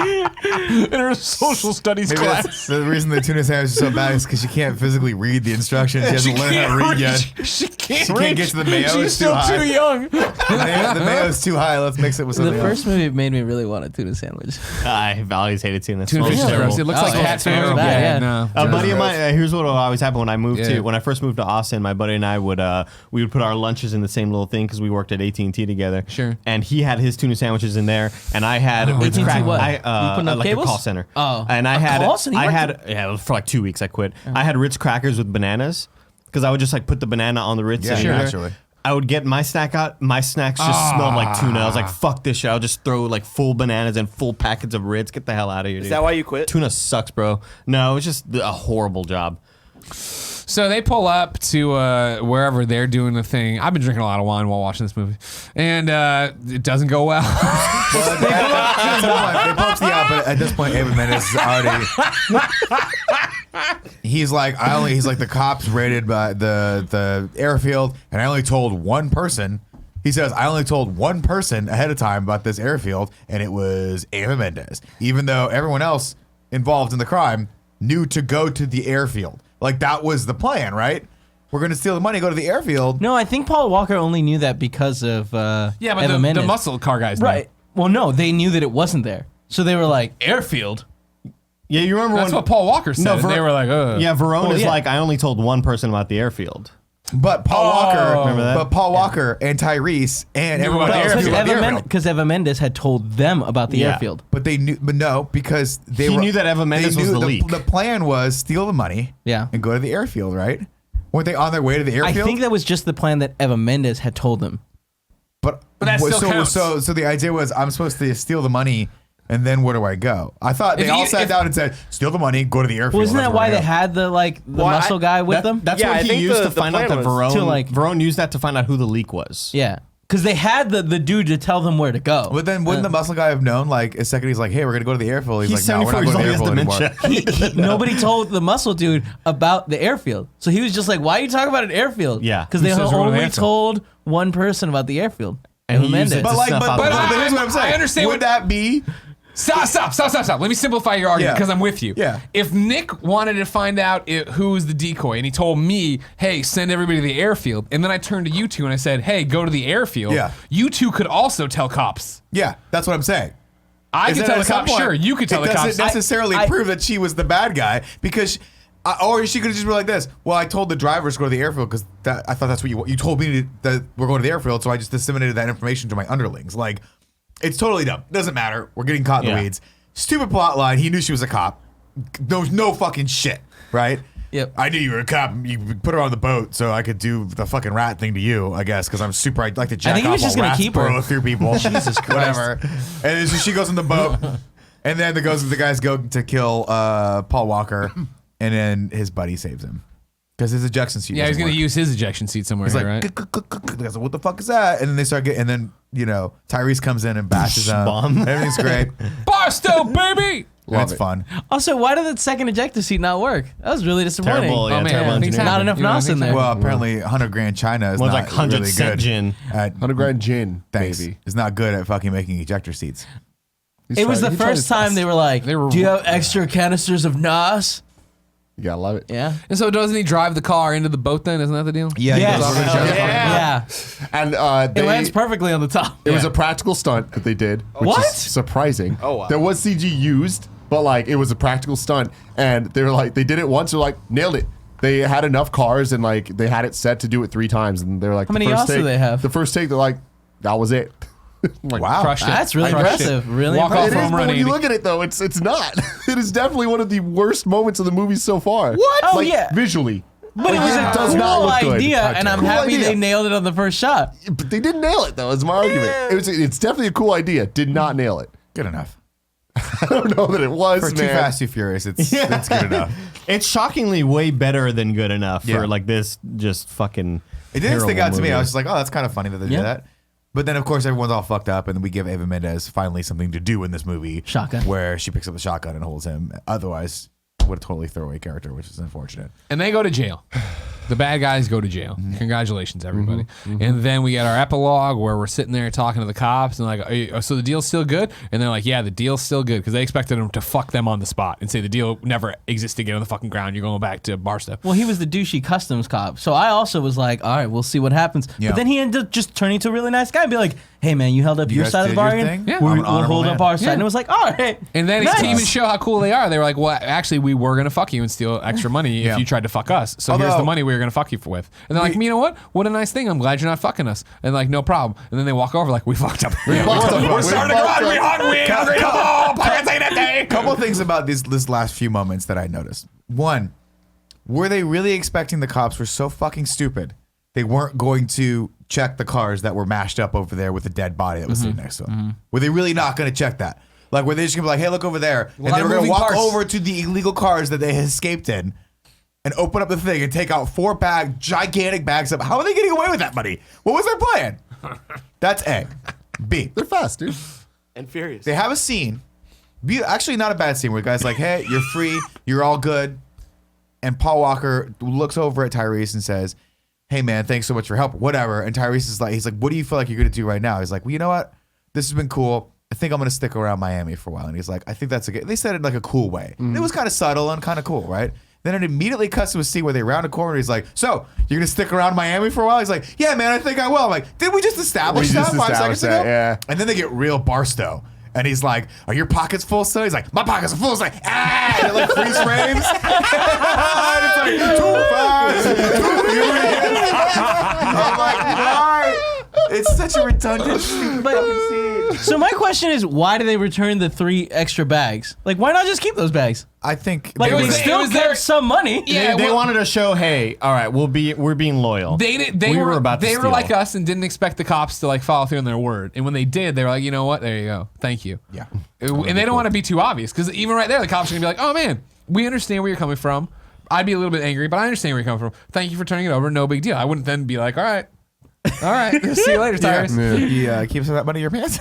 In her social studies Maybe class. that's the reason the tuna sandwich is so bad is because she can't physically read the instructions. She hasn't learned how to read yet. She can't She read. can't get to the mayo, She's it's too still high. too young. The mayo is too high. Let's mix it with The something first else. movie made me really want a tuna sandwich. I always hated tuna. Tuna fish is Terrible. gross. It looks Oh, like yeah, cat it smells food. bad, yeah. No. A buddy of gross. mine. Here's what always happened when I moved Yeah. when I first moved to Austin. My buddy and I would put our lunches in the same little thing because we worked at AT&T together. Sure. And he had his tuna sandwiches in there, and I had Ritz AT&T crack- what? I, You putting up like cables? a call center. Oh. And I A had call center? You I worked had for like 2 weeks. I quit. I had Ritz crackers with bananas because I would just like put the banana on the Ritz. Yeah, and sure. eat it. Naturally. I would get my snack out. My snacks just smelled like tuna. I was like, "Fuck this shit!" I'll just throw like full bananas and full packets of Ritz. Get the hell out of here, dude. Is that why you quit? Tuna sucks, bro. No, it's just a horrible job. So they pull up to wherever they're doing the thing. I've been drinking a lot of wine while watching this movie, and it doesn't go well. Well, they pull up to the yacht, but at this point, Eva Mendes is already. He's like, the cops raided by the airfield, and I only told one person. He says, I only told one person ahead of time about this airfield, and it was Eva Mendes. Even though everyone else involved in the crime knew to go to the airfield. Like, that was the plan, right? We're going to steal the money, go to the airfield. No, I think Paul Walker only knew that because of Yeah, but Eva the Mendes. muscle car guys know. Right. Well, no, they knew that it wasn't there. So they were like, airfield? Yeah, you remember That's when? what Paul Walker said. No, and they were like, Yeah, Verone Well, is yeah. like, I only told one person about the airfield. But Paul Walker, Remember that? but Paul Walker and Tyrese and Knew everyone about the else airfield. knew about the airfield. Because Eva Mendes had told them about the Yeah. airfield. But they knew, but no, because they He were, knew that Eva Mendes they was knew the leak. The plan was steal the money, Yeah. and go to the airfield, right? Weren't they on their way to the I airfield? think that was just the plan that Eva Mendes had told them. but that still so, counts. so the idea was I'm supposed to steal the money, and then where do I go? I thought they If all you- sat if- down and said, steal the money, go to the airfield. Well, isn't That's that where why I they go. had the Well, muscle guy with them? That's Yeah, I what he think used the to find out plan that was Verone. to, like- Verone used that to find out who the leak was. Yeah. Because they had the dude to tell them where to go. But then wouldn't the muscle guy have known, like, a second he's like, hey, we're going to go to the airfield. He's like, no, we're 74 not years going old. to He the has airfield anymore. dementia. Nobody told the muscle dude about the airfield. So he was just like, why are you talking about an airfield? Yeah. Because Who they says we're going to the only airfield? told one person about the airfield. And Eva he used Mendes. it But, to like, snuff out but the- here's what I'm saying. I understand Would what- that be? Stop. Let me simplify your argument Yeah. because I'm with you. Yeah. If Nick wanted to find out who was the decoy and he told me, hey, send everybody to the airfield, and then I turned to you two and I said, hey, go to the airfield, Yeah. you two could also tell cops. Yeah, that's what I'm saying. I Is could that tell the at some cops, point, sure, you could tell the It cops. doesn't necessarily I- prove that she was the bad guy because Or she could have just been like this. Well, I told the drivers to go to the airfield because I thought that's what you told me that we're going to the airfield, so I just disseminated that information to my underlings. Like, it's totally dumb. Doesn't matter. We're getting caught in the weeds. Stupid plot line. He knew she was a cop. There was no fucking shit, right? Yep. I knew you were a cop. You put her on the boat so I could do the fucking rat thing to you, I guess, because I'm super. I'd like to jack I think he off was just while gonna rats keep her. burrow through people. Jesus Christ. Whatever. And then so she goes on the boat, and then the guys go to kill Paul Walker, and then his buddy saves him because his ejection seat. Yeah, he's doesn't going to work. use his ejection seat somewhere He's here, like, right? They go, what the fuck is that? And then they start getting, and then Tyrese comes in and bashes them. Bomb. Everything's great. Barstow, baby! That's it. fun. Also, why did the second ejector seat not work? That was really disappointing. Terrible, yeah, Oh, man, terrible things engineering. Not happen. enough You know, nos in things there. happen. Well, apparently 100 grand China is One's not like 100 really cent good. gin. At, 100 grand gin, thanks. baby. Is not good at fucking making ejector seats. It was the first time they were like, They were- do you have extra canisters of nos? You gotta love it. Yeah. And so doesn't he drive the car into the boat then? Isn't that the deal? Yeah, Yes. he goes over to Yeah. Jennifer. And It lands perfectly on the top. It was a practical stunt that they did, which What? is surprising. Oh, wow. There was CG used, but like it was a practical stunt, and they were like they did it once, they're like nailed it. They had enough cars and like they had it set to do it 3 times, and they're like, How many the first yachts do take, they have? The first take, they're like, that was it. I'm like, Wow. Crushed it. That's really Crushed it. impressive. Really Walk impressive. It off is, home but run, when you Andy. look at it though, it's not. It is definitely one of the worst moments of the movie so far. What? Oh, Like, yeah. visually. But it was It a does cool not look good. idea, and I'm Cool happy idea. they nailed it on the first shot. But they didn't nail it though. Is my argument. It's definitely a cool idea. Did not nail it. Good enough. I don't know that it was, For Too man. Fast, Too Furious, it's good enough. It's shockingly way better than good enough Yeah. for like this just fucking. It didn't stick terrible out to me. I movie. was just like, oh, that's kind of funny that they Yeah. did that. But then, of course, everyone's all fucked up, and we give Eva Mendes finally something to do in this movie. Shotgun. Where she picks up the shotgun and holds him. Otherwise, what a totally throwaway character, which is unfortunate. And they go to jail. The bad guys go to jail. Congratulations, everybody. And then we get our epilogue where we're sitting there talking to the cops and like, so the deal's still good? And they're like, yeah, the deal's still good because they expected them to fuck them on the spot and say the deal never existed again on the fucking ground. You're going back to Barstow. Well, he was the douchey customs cop. So I also was like, all right, we'll see what happens. Yeah. But then he ended up just turning to a really nice guy and be like, hey, man, you held up You your guys side of the did your bargain. thing? Yeah. We'll, I'm an we'll honorable hold up man. our side. Yeah. And it was like, all right. And then Nice. to even show how cool they are, they were like, well, actually, we were going to fuck you and steal extra money Yeah. if you tried to fuck us. So here's Although- the money we were going to fuck you with. And they're like, you know what? What a nice thing. I'm glad you're not fucking us. And like, no problem. And then they walk over like, we fucked up. fucked up. We're starting to fucked run. We up. hungry. Hungry. Oh, pockets ain't empty. Couple things about this last few moments that I noticed. One, were they really expecting the cops were so fucking stupid they weren't going to check the cars that were mashed up over there with the dead body that was sitting next to them? Were they really not going to check that? Like, were they just going to be like, hey, look over there? And lot they of were going to moving walk parts. over to the illegal cars that they had escaped in and open up the thing and take out 4 gigantic bags of. How are they getting away with that money? What was their plan? That's A. B. They're fast, dude. And Furious. They have a scene, actually not a bad scene, where the guy's like, hey, you're free, you're all good. And Paul Walker looks over at Tyrese and says, hey, man, thanks so much for help, whatever. And Tyrese is like, he's like, what do you feel like you're going to do right now? He's like, well, you know what? This has been cool. I think I'm going to stick around Miami for a while. And he's like, I think that's a good, they said it in like a cool way. It was kind of subtle and kind of cool, right? Then it immediately cuts to a scene where they round a corner. He's like, so you're going to stick around Miami for a while? He's like, yeah, man, I think I will. I'm like, did we just establish We that just 5 established seconds ago? that, yeah. And then they get real Barstow. And he's like, are your pockets full, son? He's like, my pockets are full. It's like, ah! And it like freeze frames. And it's like, too fast, too furious. I'm like, why? It's such a redundant stupid fucking scene. So my question is, why do they return the 3 extra bags? Like, why not just keep those bags? I think Like, they they were- still was kept their- some money. Yeah, They well- wanted to show, hey, all right, we're being loyal. They We were about to they were steal. like us and didn't expect the cops to like follow through on their word. And when they did, they were like, you know what? There you go. Thank you. Yeah. And they don't want to be too obvious because even right there, the cops are gonna be like, oh man, we understand where you're coming from. I'd be a little bit angry, but I understand where you're coming from. Thank you for turning it over. No big deal. I wouldn't then be like, all right, see you later, Tyrese. He keeps that money in your pants.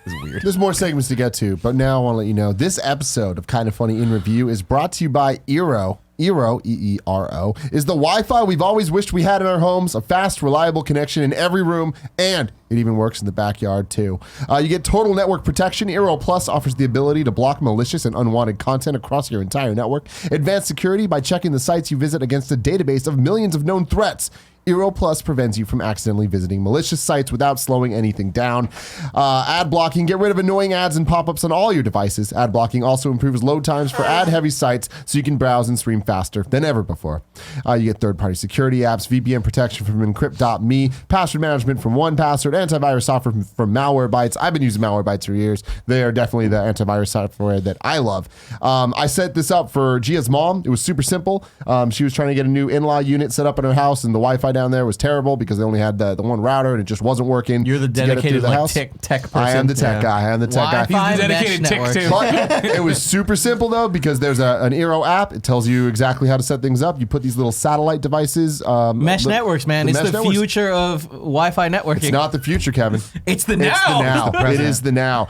It's weird. There's more segments to get to, but now I want to let you know this episode of Kind of Funny in Review is brought to you by Eero. Eero, E-E-R-O, is the Wi-Fi we've always wished we had in our homes, a fast, reliable connection in every room, and it even works in the backyard too. You get total network protection. Eero Plus offers the ability to block malicious and unwanted content across your entire network. Advanced security by checking the sites you visit against a database of millions of known threats. Eero Plus prevents you from accidentally visiting malicious sites without slowing anything down. Ad blocking, get rid of annoying ads and pop-ups on all your devices. Ad blocking also improves load times for ad-heavy sites so you can browse and stream faster than ever before. You get third-party security apps, VPN protection from Encrypt.me, password management from 1Password, antivirus software from Malwarebytes. I've been using Malwarebytes for years. They are definitely the antivirus software that I love. I set this up for Gia's mom. It was super simple. She was trying to get a new in-law unit set up in her house, and the Wi-Fi down there was terrible because they only had the one router, and it just wasn't working. You're the dedicated tech person. I am the tech guy. I am the tech guy. Wi-Fi He's the dedicated mesh tick network. too. But it was super simple though, because there's an Eero app. It tells you exactly how to set things up. You put these little satellite devices. Mesh networks, man. It's the future of Wi-Fi networking. It's not the future, Kevin. It's the now. It's the now. It is the now.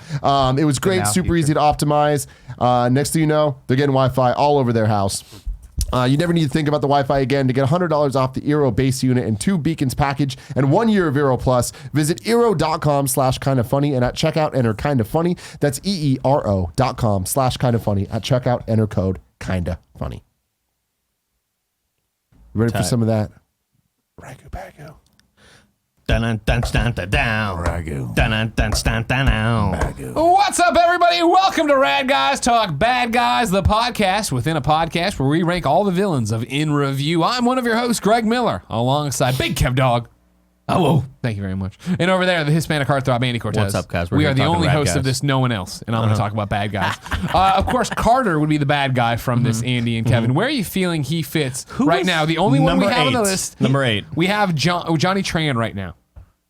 It was great, super easy to optimize. Next thing you know, they're getting Wi-Fi all over their house. You never need to think about the Wi-Fi again. To get $100 off the Eero base unit and 2 beacons package and 1 year of Eero Plus, visit Eero.com/kindafunny and at checkout enter kindafunny. That's EERO.com/kindafunny. At checkout enter code kindafunny. Ready for some of that? Ragu bagu. What's up, everybody? Welcome to Rad Guys Talk Bad Guys, the podcast within a podcast where we rank all the villains of In Review. I'm one of your hosts, Greg Miller, alongside Big Kev Dog. Oh, thank you very much. And over there, the Hispanic heartthrob, Andy Cortez. What's up, guys? We We're are the here only talking hosts bad of guys. this, no one else. And I'm going to talk about bad guys. Of course, Carter would be the bad guy from this, Andy and Kevin. Where are you feeling he fits right now? The only one we have on the list. Number 8. We have Johnny Tran right now.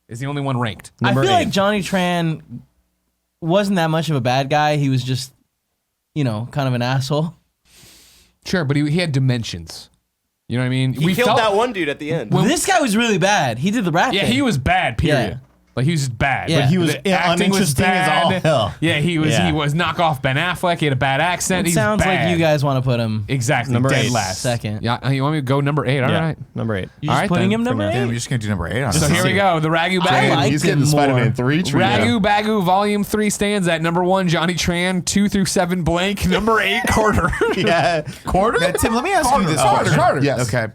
Is the only one ranked. I Number feel 8. like Johnny Tran wasn't that much of a bad guy. He was just, kind of an asshole. Sure, but he had dimensions. You know what I mean? He killed that one dude at the end. This guy was really bad. He did the rat Yeah, thing. he was bad, period. Yeah. Like, he was just bad. Yeah. But he was The acting was uninteresting as all bad. hell. Yeah, he was Yeah. knockoff Ben Affleck. He had a bad accent. It He's sounds bad. like you guys want to put him Exactly. Number Dead 8. last. second. Yeah, you want me to go number 8? All right. Number 8. You're just All right, putting then. him number For now. 8? Damn, you're just gonna do number 8 on So this. here we go. The Ragu Bagu. liked He's it getting the more. Spider-Man 3 trio. Ragu Bagu Volume 3 stands at number 1, Johnny Tran, 2 through 7 blank, number 8, Carter. Yeah. Quarter? Now, Tim, let me ask you this question. Carter. Yes. Okay.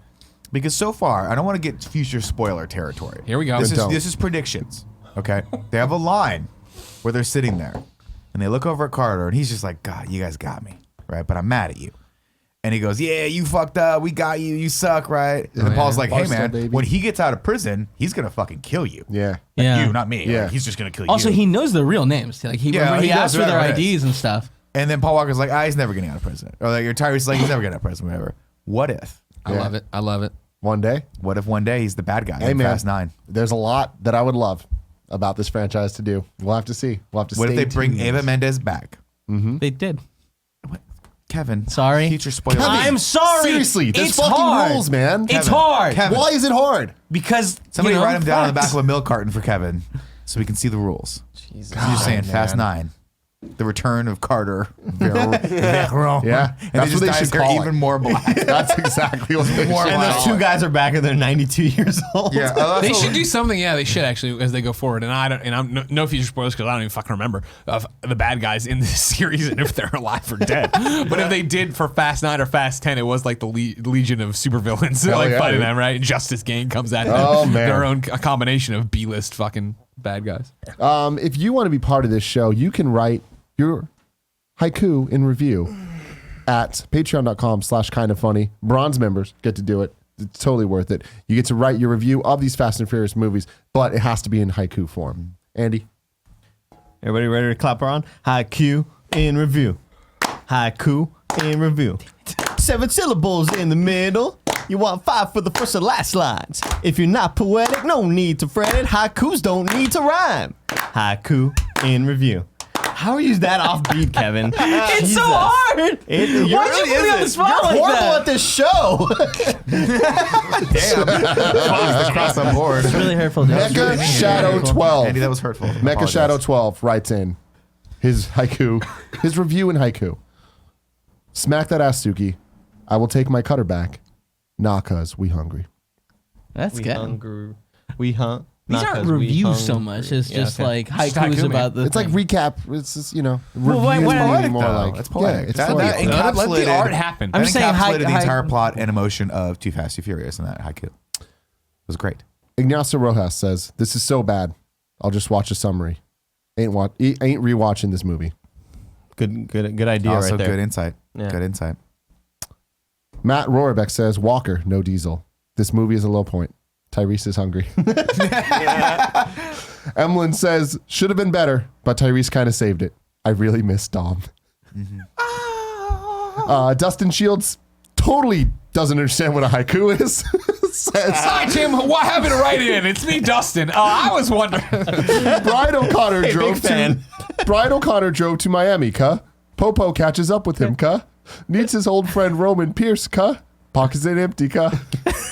Because so far, I don't want to get future spoiler territory. Here we go. This Don't. is predictions. Okay. They have a line where they're sitting there, and they look over at Carter, and he's just like, "God, you guys got me, right? But I'm mad at you." And he goes, "Yeah, you fucked up. We got you. You suck, right?" And then Paul's like, "Hey, Barstool, man, baby. when he gets out of prison, he's gonna fucking kill you. Yeah. Yeah. You, not me. Yeah. Like, he's just gonna kill you." Also, he knows their real names. Like he Yeah, remember he he asked does, for their right, IDs and stuff. And then Paul Walker's like, he's never getting out of prison. Or like, you're tired. He's like, he's never getting out of prison, whatever. What if? I love it. I love it. One day. What if one day he's the bad guy Hey, in man. Fast 9? There's a lot that I would love about this franchise to do. We'll have to see. We'll have to What if stay they bring tuned. Eva Mendes back? They did. Kevin. Sorry. Future spoiler. Kevin, I'm sorry. Seriously, there's It's fucking hard. rules, man. It's Kevin. hard. Kevin. Why is it hard? Because Somebody write him down on the back facts. of a milk carton for Kevin so we can see the rules. Jesus. You're just saying Fast 9. The return of Carter. Veron. Yeah, And that's they what they just should dyes hair call even it. more black. That's exactly what they More should And Wow. those 2 guys are back and they're 92 years old. Yeah, They should do something. Yeah, they should actually as they go forward. And I'm no future spoilers because I don't even fucking remember of the bad guys in this series and if they're alive or dead. But if they did for Fast 9 or Fast 10, it was like the Legion of supervillains Hell like yeah, fighting dude. them, right? Justice Gang comes at Oh, them. man. Their own a combination of B-list fucking bad guys. If you want to be part of this show, you can write your haiku in review at patreon.com/kindafunny. Bronze members get to do it. It's totally worth it. You get to write your review of these Fast and Furious movies, but it has to be in haiku form. Andy? Everybody ready to clap on? Haiku in review. Haiku in review. 7 syllables in the middle. You want 5 for the first and last lines. If you're not poetic, no need to fret it. Haikus don't need to rhyme. Haiku in review. How are you that offbeat, Kevin? It's so hard. Why'd Why'd you put me on the spot You're like horrible that? at this show. Damn. Across the board. It's really hurtful, dude. Mecha Shadow 12. Andy, that was hurtful. Mecha Apologize. Shadow 12 writes in his haiku, his review in haiku. Smack that ass, Suki. I will take my cutter back. Nah, cuz we hungry. That's good. We hunt. These aren't reviews so much. It's just like haikus haiku, man. about the It's like thing. recap. It's just, Well, review why- is why- maybe Poetic, more though. like It's poetic. Yeah, it's That poetic. encapsulated- Let the art happen. I'm That saying encapsulated the hi- entire plot and emotion of Too Fast, Too Furious in that haiku. was great. Ignacio Rojas says, "This is so bad. I'll just watch a summary. Ain't rewatching this movie." Good idea Also, right there. good insight. Yeah. Good insight. Matt Rohrbeck says, "Walker, no Diesel. This movie is a low point. Tyrese is hungry." Emlyn says, "Should have been better, but Tyrese kind of saved it. I really miss Dom." Dustin Shields totally doesn't understand what a haiku is. Says, Hi, Tim. What happened to write in? It's me, Dustin. Oh, I was wondering. Brian O'Connor drove big fan. Brian O'Connor drove to Miami, cuh. Popo catches up with him, cuh. Needs his old friend Roman Pierce, cuh. Pockets ain't empty, cuh.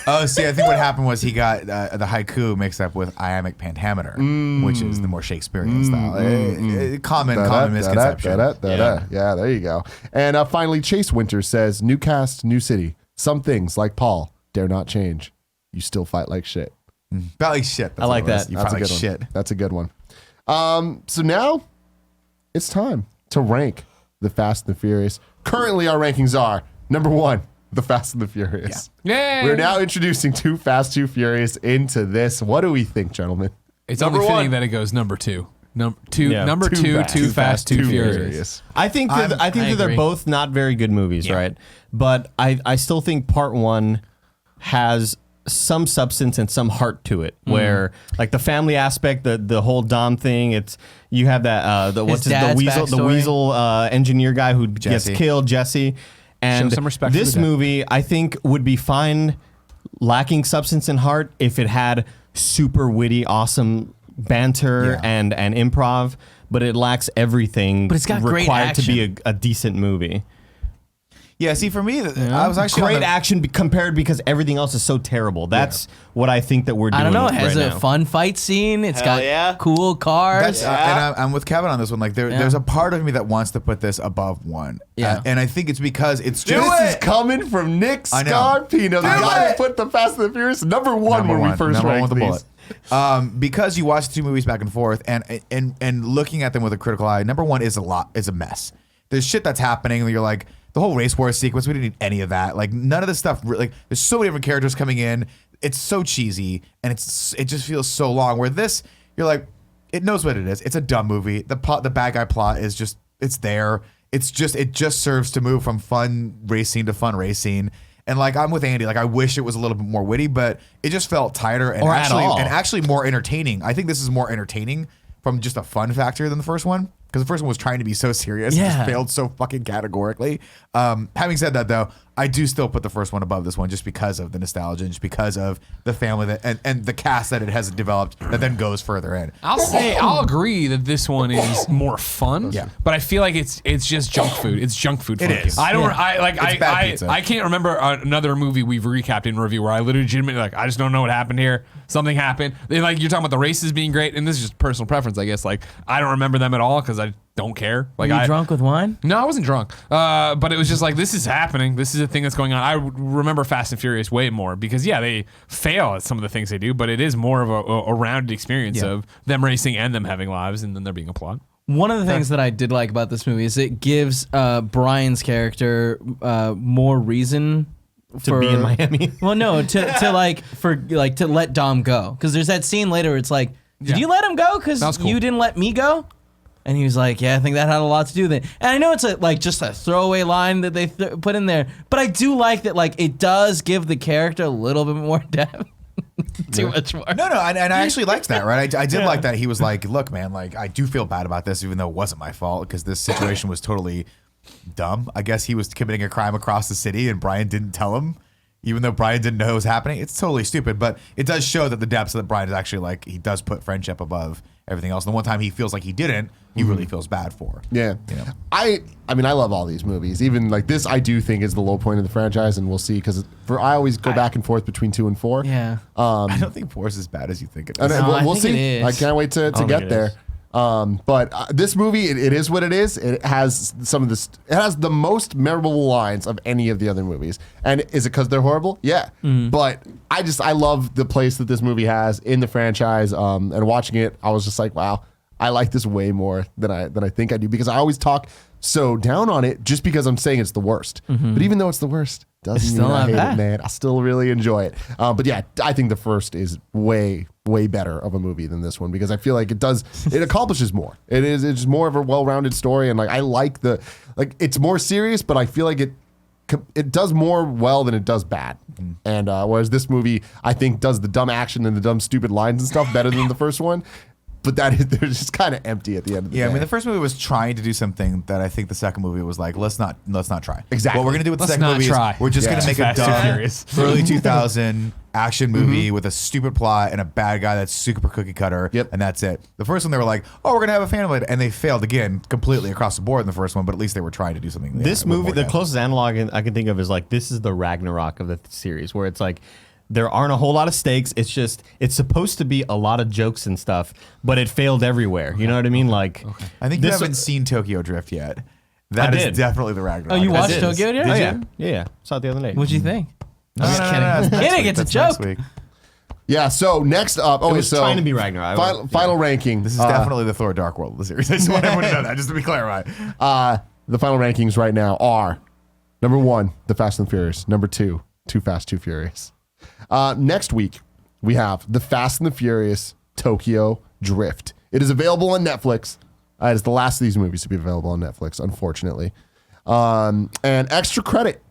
Oh, see, I think what happened was he got the haiku mixed up with iambic pentameter, which is the more Shakespearean style. Common misconception. Yeah, there you go. And finally, Chase Winters says, "New cast, new city. Some things, like Paul, dare not change. You still fight like shit." About like shit. I like that. You That's fight a like good shit. one. That's a good one. So now it's time to rank the Fast and the Furious. Currently, our rankings are number 1, the Fast and the Furious. Yay. We're now introducing Too Fast, Too Furious into this. What do we think, gentlemen? It's Number only fitting one. that it goes number 2. Number two, Yeah. number Too two, fast. Too Fast, Too Furious. I think that I they're agree. both not very good movies, right? But I still think part 1 has some substance and some heart to it, where like the family aspect, the whole Dom thing. It's you have that the dad's the backstory. weasel engineer guy who gets Jesse. killed, Jesse. And Show some respect for this the dead. movie, I think, would be fine, lacking substance and heart, if it had super witty, awesome banter and improv. But it lacks everything. But it's got great required to be action. a decent movie. Yeah, see, for me, I was actually Great on the- action compared because everything else is so terrible. That's what I think that we're doing. I don't know. It has right a now. fun fight scene. It's Hell got yeah. cool cars. That's, and I'm with Kevin on this one. Like, there's a part of me that wants to put this above 1. Yeah. And I think it's because it's just This is coming from Nick I know. Scarpino, the guy it. that put the Fast and the Furious number 1 when we first number one ranked with a these. bullet. Because you watch the 2 movies back and forth, and looking at them with a critical eye, number 1 is a mess. There's shit that's happening, and you're like, the whole race war sequence, we didn't need any of that. Like, none of this stuff. Like, there's so many different characters coming in. It's so cheesy, and it just feels so long. Where this, you're like, it knows what it is. It's a dumb movie. The bad guy plot is just, it's there. It just serves to move from fun racing to fun racing. And like, I'm with Andy. Like, I wish it was a little bit more witty, but it just felt tighter and Or at all. actually more entertaining. I think this is more entertaining from just a fun factor than the first one. Because the first one was trying to be so serious. It Yeah. just failed so fucking categorically. Having said that, though, I do still put the first one above this one just because of the nostalgia and just because of the family that and the cast that it has developed that then goes further in. I'll agree that this one is more fun. Yeah. But I feel like it's just junk food. It's junk food. It fun. is. I don't. Yeah. I It's bad pizza. I can't remember another movie we've recapped in review where I legitimately like I just don't know what happened here. Something happened. They, like you're talking about the races being great, and this is just personal preference, I guess. Like I don't remember them at all because I don't care. Like Were you I drunk with wine? No, I wasn't drunk. But it was just like, this is happening. This is a thing that's going on. I remember Fast and Furious way more because, yeah, they fail at some of the things they do, but it is more of a rounded experience of them racing and them having lives and then there being a plot. One of the things that I did like about this movie is it gives Brian's character more reason to be in Miami. Well, no, to let Dom go, because there's that scene later where it's like, did Yeah. you let him go because That was cool. you didn't let me go? And he was like, yeah, I think that had a lot to do with it. And I know it's just a throwaway line that they put in there, but I do like that. Like, it does give the character a little bit more depth. Too much more. No, and I actually liked that, right? I did like that. He was like, look, man, like, I do feel bad about this, even though it wasn't my fault, because this situation was totally dumb. I guess he was committing a crime across the city, and Brian didn't tell him, even though Brian didn't know it was happening. It's totally stupid, but it does show that the depths that Brian is actually like, he does put friendship above everything else. And the one time he feels like he didn't, he really feels bad for. Yeah. You know? I mean, I love all these movies. Even like this, I do think is the low point of the franchise, and we'll see, because I always go back and forth between 2 and 4. Yeah. I don't think Force is as bad as you think it And is. No, I we'll think see. it is. I can't wait to think get it there. is. But this movie, it is what it is. It has some of this. It has the most memorable lines of any of the other movies. And is it because they're horrible? Yeah. But I love the place that this movie has in the franchise. And watching it, I was just like, wow. I like this way more than I think I do, because I always talk so down on it just because I'm saying it's the worst. But even though it's the worst, doesn't mean I hate it, man. I still really enjoy it. But yeah, I think the first is way better of a movie than this one, because I feel like it accomplishes more. It's more of a well-rounded story, and like I like it's more serious, but I feel like it does more well than it does bad. And whereas this movie, I think, does the dumb action and the dumb stupid lines and stuff better than the first one. But they're just kind of empty at the end of the day. Yeah, I mean, the first movie was trying to do something that I think the second movie was like, let's not try. Exactly. What we're gonna do with the Let's second not movie try. is we're just gonna make a Fast and dumb Furious. early 2000 action movie with a stupid plot and a bad guy that's super cookie cutter. Yep. And that's it. The first one they were like, oh, we're gonna have a family, and they failed again completely across the board in the first one. But at least they were trying to do something. This movie, the closest analog I can think of is like, this is the Ragnarok of the series, where it's like, there aren't a whole lot of stakes. It's just, it's supposed to be a lot of jokes and stuff, but it failed everywhere. You know what I mean? Like, I think you haven't seen Tokyo Drift yet. That is definitely the Ragnarok. Oh, you watched It is. Tokyo Drift? Oh, yeah. Yeah. Saw it the other day. What'd you think? No, I'm just kidding. that's next Kidding, week. it's a That's next joke. week. Yeah, so next up, It was trying to be Ragnarok. Final ranking. This is definitely the Thor Dark World of the series. I just want everyone to know that, just to be clarified. The final rankings right now are number 1, The Fast and Furious. Number 2, Too Fast, Too Furious. Next week, we have The Fast and the Furious Tokyo Drift. It is available on Netflix. It is the last of these movies to be available on Netflix, unfortunately. And extra credit,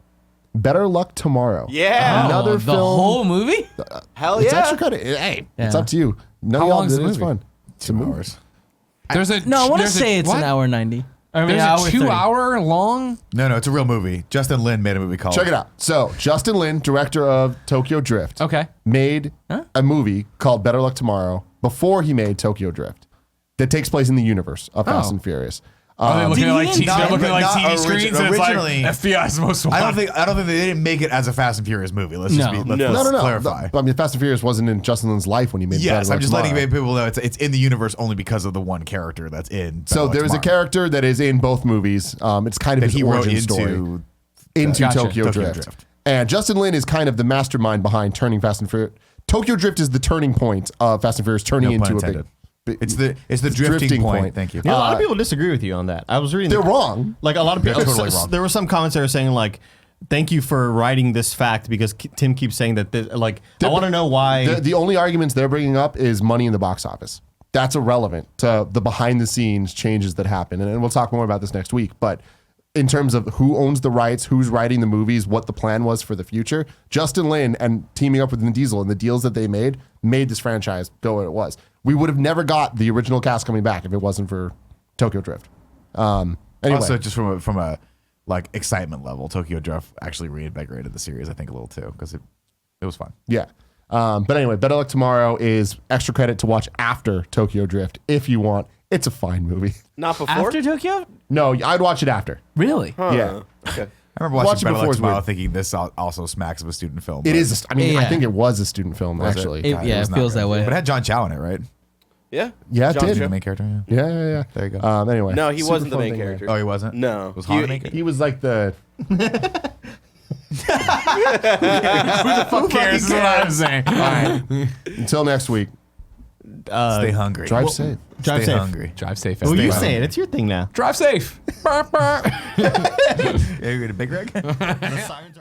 Better Luck Tomorrow. Yeah. Another the film. whole movie? Hell It's yeah. extra credit. Hey, it's Yeah. up to you. No, How y'all long is did the it. It's movie? fun. 2 hours. There's a No, I want to there's a- say it's what? an hour 90. I mean, There's hour a 30. 2-hour long. No, it's a real movie. Justin Lin made a movie called. Check it out. So, Justin Lin, director of Tokyo Drift, Okay. made a movie called Better Luck Tomorrow before he made Tokyo Drift that takes place in the universe of Fast and Furious. Are they looking Did at like he t- not- they're looking at like not TV screens and it's like originally- FBI's most wanted. I don't think they didn't make it as a Fast and Furious movie. Let's just No. be let's No. clarify. I mean, Fast and Furious wasn't in Justin Lin's life when he made Better Yes, Luck I'm just Tomorrow. letting people know it's in the universe only because of the one character that's in. So Better Luck there is a Tomorrow character that is in both movies. It's kind of that his he wrote origin story into Gotcha. Tokyo Drift. And Justin Lin is kind of the mastermind behind turning Fast and Furious. Tokyo Drift is the turning point of Fast and Furious turning No pun into a intended. big. It's the drifting point. Thank you. You know, a lot of people disagree with you on that. I was reading. They're wrong. Like a lot of people. They're totally wrong. There were some comments that were saying like, "Thank you for writing this fact," because Tim keeps saying that. I want to know why. The only arguments they're bringing up is money in the box office. That's irrelevant to the behind the scenes changes that happen. And we'll talk more about this next week. But in terms of who owns the rights, who's writing the movies, what the plan was for the future, Justin Lin and teaming up with Vin Diesel and the deals that they made this franchise go where it was. We would have never got the original cast coming back if it wasn't for Tokyo Drift. Anyway. Also, just from a like excitement level, Tokyo Drift actually reinvigorated the series. I think a little too because it was fun. Yeah. But anyway, Better Luck Tomorrow is extra credit to watch after Tokyo Drift if you want. It's a fine movie. Not before. After Tokyo? No, I'd watch it after. Really? Yeah. Okay. I remember Watch watching it Better before Luck it's Tomorrow weird. thinking this also smacks of a student film. It but- is. I Yeah. think it was a student film, Was it? actually. It- yeah, was it not feels good. that way. But it had John Chow in it, right? Yeah. Yeah, it John did. The Cho. main character. Yeah. Yeah. There you go. Anyway. No, he Super wasn't the fun main thing there. character. Oh, he wasn't. No. Was Han the main character? He was like the. Who cares? Is what I'm saying. All right. Until next week. Stay hungry. Drive safe. Drive Stay safe. hungry. Drive safe. Well, you SBI. say it. It's your thing now. Drive safe. Yeah, you got a big rig? The siren